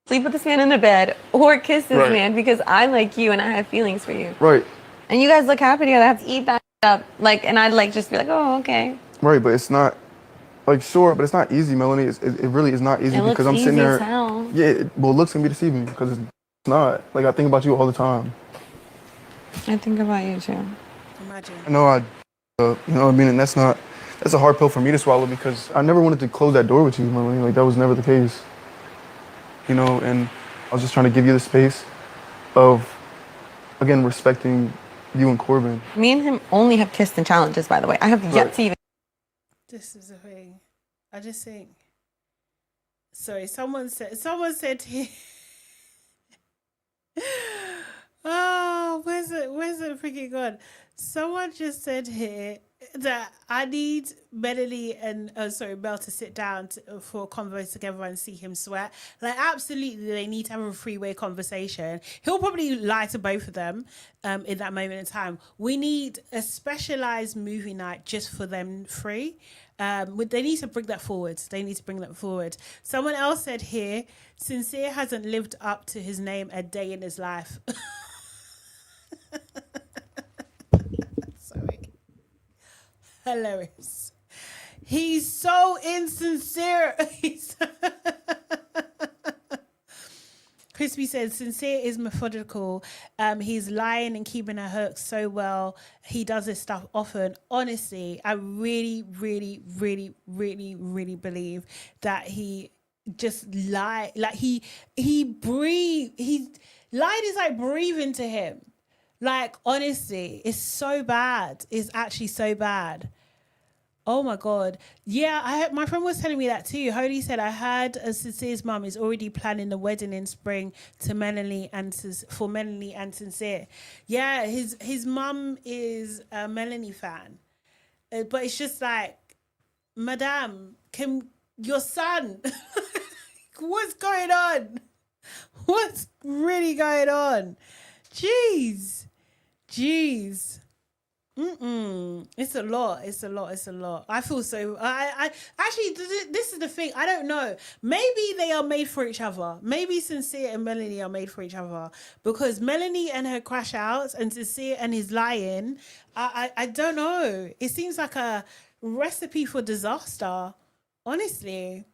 [SPEAKER 2] sleep with this man in the bed or kiss this
[SPEAKER 6] Right.
[SPEAKER 2] man because I like you and I have feelings for you.
[SPEAKER 6] Right.
[SPEAKER 2] And you guys look happy together. I have to eat that up. Like, and I'd like just be like, oh, okay.
[SPEAKER 6] Right, but it's not, like, sure, but it's not easy, Melanie. It really is not easy
[SPEAKER 2] It
[SPEAKER 6] because
[SPEAKER 2] looks
[SPEAKER 6] I'm sitting
[SPEAKER 2] easy
[SPEAKER 6] there.
[SPEAKER 2] as hell.
[SPEAKER 6] Yeah, well, looks can be deceiving because it's not. Like, I think about you all the time.
[SPEAKER 2] I think about you too.
[SPEAKER 1] Imagine.
[SPEAKER 6] I know you know what I mean? And that's a hard pill for me to swallow because I never wanted to close that door with you, Melanie. Like, that was never the case. You know, and I was just trying to give you the space of, again, respecting you and Corbin.
[SPEAKER 2] Me and him only have kissed in challenges, by the way. I have yet to even...
[SPEAKER 1] This is the thing. I just think. Sorry, someone said here. Oh, where's it freaking gone? Someone just said here that I need Melanie and Mel to sit down for convos together and see him sweat. Like, absolutely, they need to have a three-way conversation. He'll probably lie to both of them in that moment in time. We need a specialized movie night just for them three. They need to bring that forward. Someone else said here, Sincere hasn't lived up to his name a day in his life. Sorry. Hilarious. He's so insincere. Crispy said, Sincere is methodical. He's lying and keeping her hooked so well. He does this stuff often. Honestly, I really, really, really, really, really believe that he just lied. Like he breathed. Light is like breathing to him. Like, honestly, it's so bad. It's actually so bad. Oh my God. Yeah, my friend was telling me that too. Holy said, I heard Sincere's mum is already planning the wedding in spring to Melanie and for Melanie and Sincere. Yeah, his mum is a Melanie fan. But it's just like, Madame, can your son, what's going on? What's really going on? Jeez. It's a lot. I feel so. I actually, this is the thing. I don't know. Maybe they are made for each other. Maybe Sincere and Melanie are made for each other because Melanie and her crash outs and Sincere and his lying. I don't know. It seems like a recipe for disaster, honestly.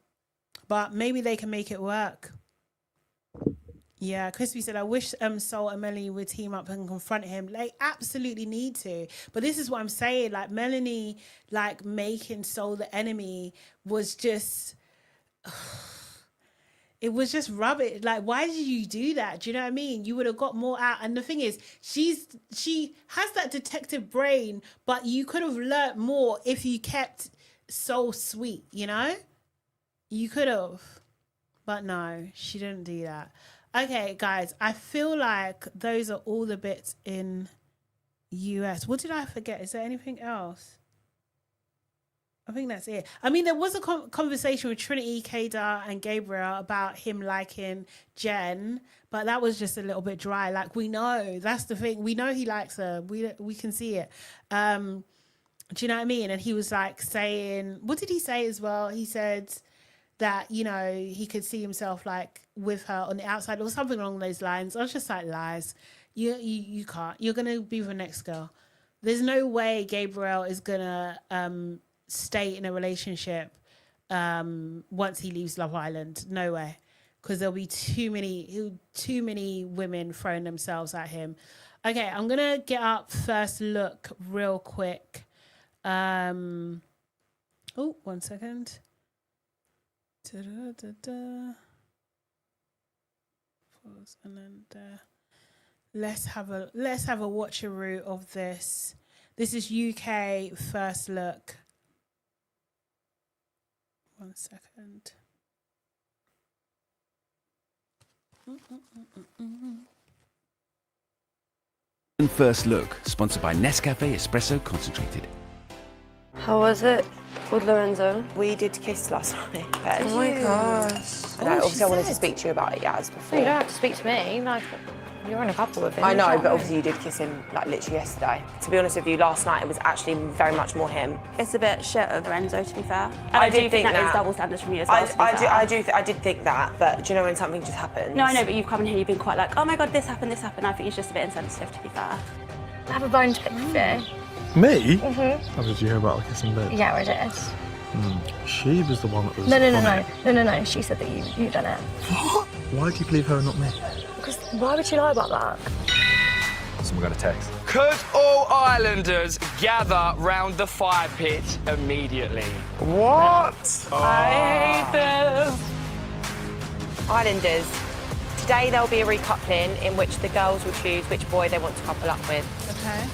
[SPEAKER 1] But maybe they can make it work. Yeah, Crispy said, I wish Sol and Melanie would team up and confront him. They absolutely need to. But this is what I'm saying. Like, Melanie, like, making Sol the enemy was just... It was just rubbish. Like, why did you do that? Do you know what I mean? You would have got more out. And the thing is, she has that detective brain, but you could have learnt more if you kept Sol sweet, you know? You could have. But no, she didn't do that. Okay, guys, I feel like those are all the bits in US. What did I forget? Is there anything else? I think that's it. I mean, there was a conversation with Trinity, Kada, and Gabriel about him liking Jen, but that was just a little bit dry. Like, we know, that's the thing. We know he likes her. We can see it. Do you know what I mean? And he was like saying, what did he say as well? He said that, you know, he could see himself like with her on the outside or something along those lines. I was just like, lies. You can't. You're going to be the next girl. There's no way Gabriel is going to stay in a relationship once he leaves Love Island. No way. Because there'll be too many women throwing themselves at him. Okay, I'm going to get up First Look real quick. Oh, 1 second. Da-da-da-da. Pause and then let's have a watcheroo of this. This is UK First Look. 1 second.
[SPEAKER 7] First Look, sponsored by Nescafe Espresso Concentrated.
[SPEAKER 3] How was it with Lorenzo?
[SPEAKER 4] We did kiss last night.
[SPEAKER 3] Oh my gosh.
[SPEAKER 4] And obviously I wanted to speak to you about it, Yaz, before.
[SPEAKER 3] You don't have to speak to me. Like, you're in a couple with him.
[SPEAKER 4] I know, but obviously you did kiss him like literally yesterday. To be honest with you, last night it was actually very much more him.
[SPEAKER 8] It's a bit shit of Lorenzo, to be fair. And
[SPEAKER 4] I
[SPEAKER 8] do
[SPEAKER 4] did think
[SPEAKER 8] that
[SPEAKER 4] that.
[SPEAKER 8] is double standards from you as well.
[SPEAKER 4] I did think that, but do you know when something just happens?
[SPEAKER 8] No, I know, but you've come in here, you've been quite like, oh my god, this happened. I think he's just a bit insensitive, to be fair.
[SPEAKER 3] I have a bone to pick with you.
[SPEAKER 9] Me? How did you hear about the kissing bit?
[SPEAKER 3] Yeah, I did.
[SPEAKER 9] She was the one that was...
[SPEAKER 3] No. She said that you done it.
[SPEAKER 9] What? Why did you believe her and not me?
[SPEAKER 3] Because why would she lie about that?
[SPEAKER 9] Someone got a text.
[SPEAKER 10] Could all Islanders gather round the fire pit immediately?
[SPEAKER 9] What?
[SPEAKER 10] I hate this.
[SPEAKER 4] Islanders. Today there'll be a recoupling in which the girls will choose which boy they want to couple up with.
[SPEAKER 1] Okay.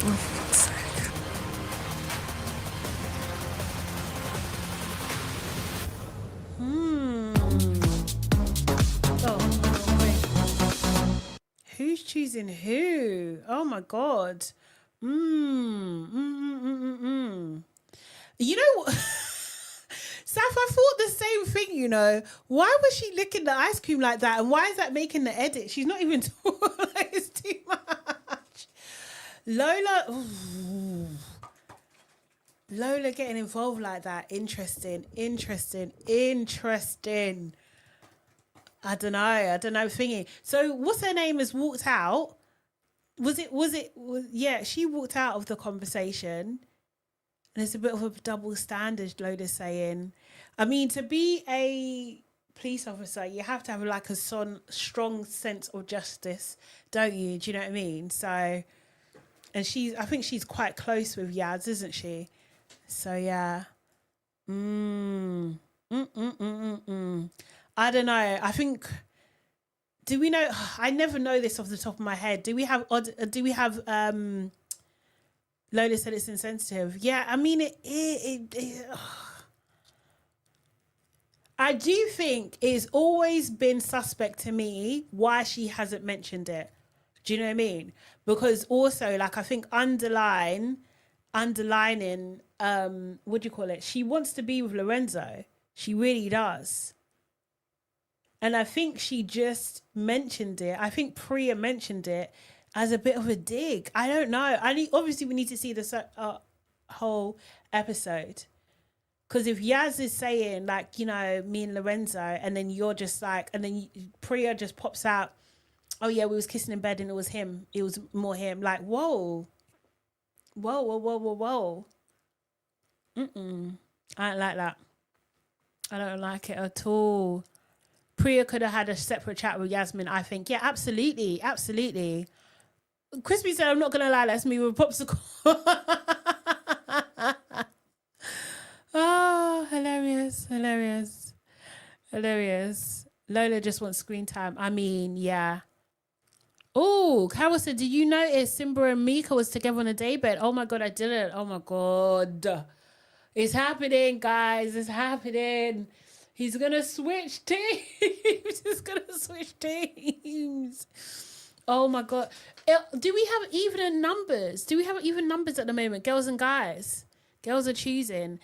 [SPEAKER 1] Who's choosing who? Oh my god. You know, Saf, I thought the same thing, you know. Why was she licking the ice cream like that? And why is that making the edit? She's not even like, it's too much. Lola getting involved like that. Interesting. I don't know, thingy. So what's her name has walked out? Yeah, she walked out of the conversation. And it's a bit of a double standard, Lola's saying. I mean, to be a police officer, you have to have like a strong sense of justice, don't you? Do you know what I mean? So, and I think she's quite close with Yaz, isn't she? So yeah. I don't know. I think. Do we know? I never know this off the top of my head. Do we have Lola said it's insensitive. Yeah, I mean, I do think it's always been suspect to me why she hasn't mentioned it. Do you know what I mean? Because also, like, I think underlining, what do you call it? She wants to be with Lorenzo. She really does. And I think she just mentioned it. I think Priya mentioned it as a bit of a dig. I don't know. Obviously, we need to see the whole episode. Because if Yaz is saying, like, you know, me and Lorenzo, and then you're just like, and then Priya just pops out, oh yeah, we was kissing in bed and it was him. It was more him. Like, whoa. Whoa, whoa, whoa, whoa, whoa. I don't like that. I don't like it at all. Priya could have had a separate chat with Yasmin, I think. Yeah, absolutely. Absolutely. Crispy said, I'm not going to lie, let's move with popsicle. Oh, hilarious. Hilarious. Hilarious. Lola just wants screen time. I mean, yeah. Oh, Carol said, did you notice Simba and Mika was together on a daybed? Oh my God, I didn't. Oh my God. It's happening, guys. It's happening. He's going to switch teams. He's going to switch teams. Oh my God. Do we have even numbers? Do we have even numbers at the moment? Girls and guys. Girls are choosing.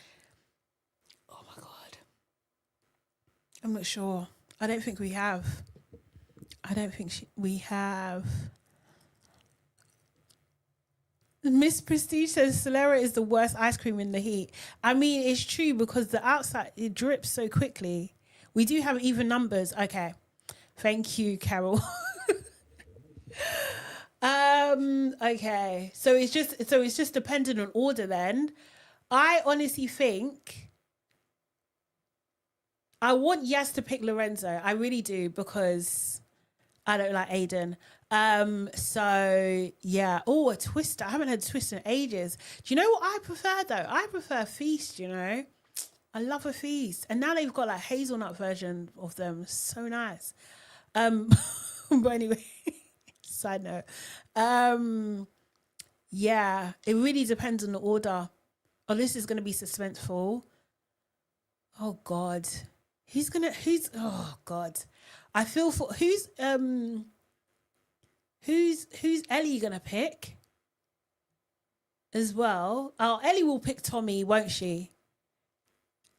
[SPEAKER 1] Oh my God. I'm not sure. I don't think we have. I don't think we have. Miss Prestige says Solera is the worst ice cream in the heat. I mean, it's true because the outside, it drips so quickly. We do have even numbers. Okay. Thank you, Carol. Okay. So it's just dependent on order then. I honestly think I want Yas to pick Lorenzo. I really do because I don't like Aiden. So yeah. Oh, a Twister. I haven't had a Twister in ages. Do you know what I prefer though? I prefer Feast, you know. I love a Feast. And now they've got like hazelnut version of them. So nice. But anyway, side note. Yeah, it really depends on the order. Oh, this is gonna be suspenseful. Oh God. Oh God. I feel for who's Ellie gonna pick as well? Oh, Ellie will pick Tommy, won't she?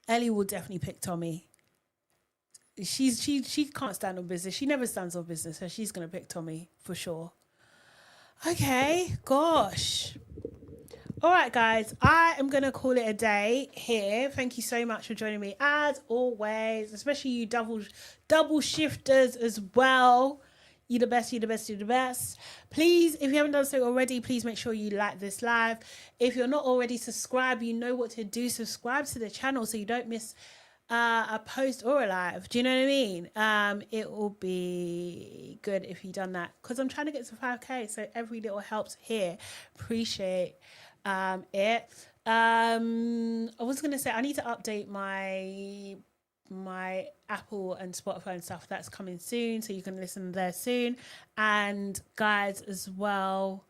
[SPEAKER 1] Ellie will definitely pick Tommy. She can't stand on business. She never stands on business, so she's gonna pick Tommy for sure. Okay, gosh. All right, guys, I am going to call it a day here. Thank you so much for joining me as always, especially you double shifters as well. You're the best, you're the best, you're the best. Please, if you haven't done so already, please make sure you like this live. If you're not already subscribed, you know what to do. Subscribe to the channel so you don't miss a post or a live. Do you know what I mean? It will be good if you've done that because I'm trying to get to 5K, so every little helps here. Appreciate it. I was gonna say I need to update my Apple and Spotify and stuff. That's coming soon, so you can listen there soon. And guys as well,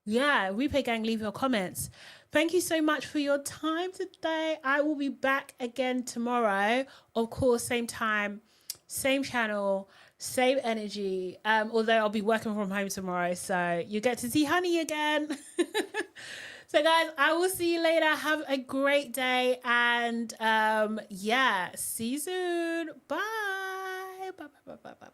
[SPEAKER 1] yeah, Replay Gang, leave your comments. Thank you so much for your time today. I will be back again tomorrow, of course, same time, same channel, same energy, although I'll be working from home tomorrow, so you get to see Honey again. So guys, I will see you later. Have a great day. And yeah, see you soon. Bye. Bye, bye, bye, bye, bye.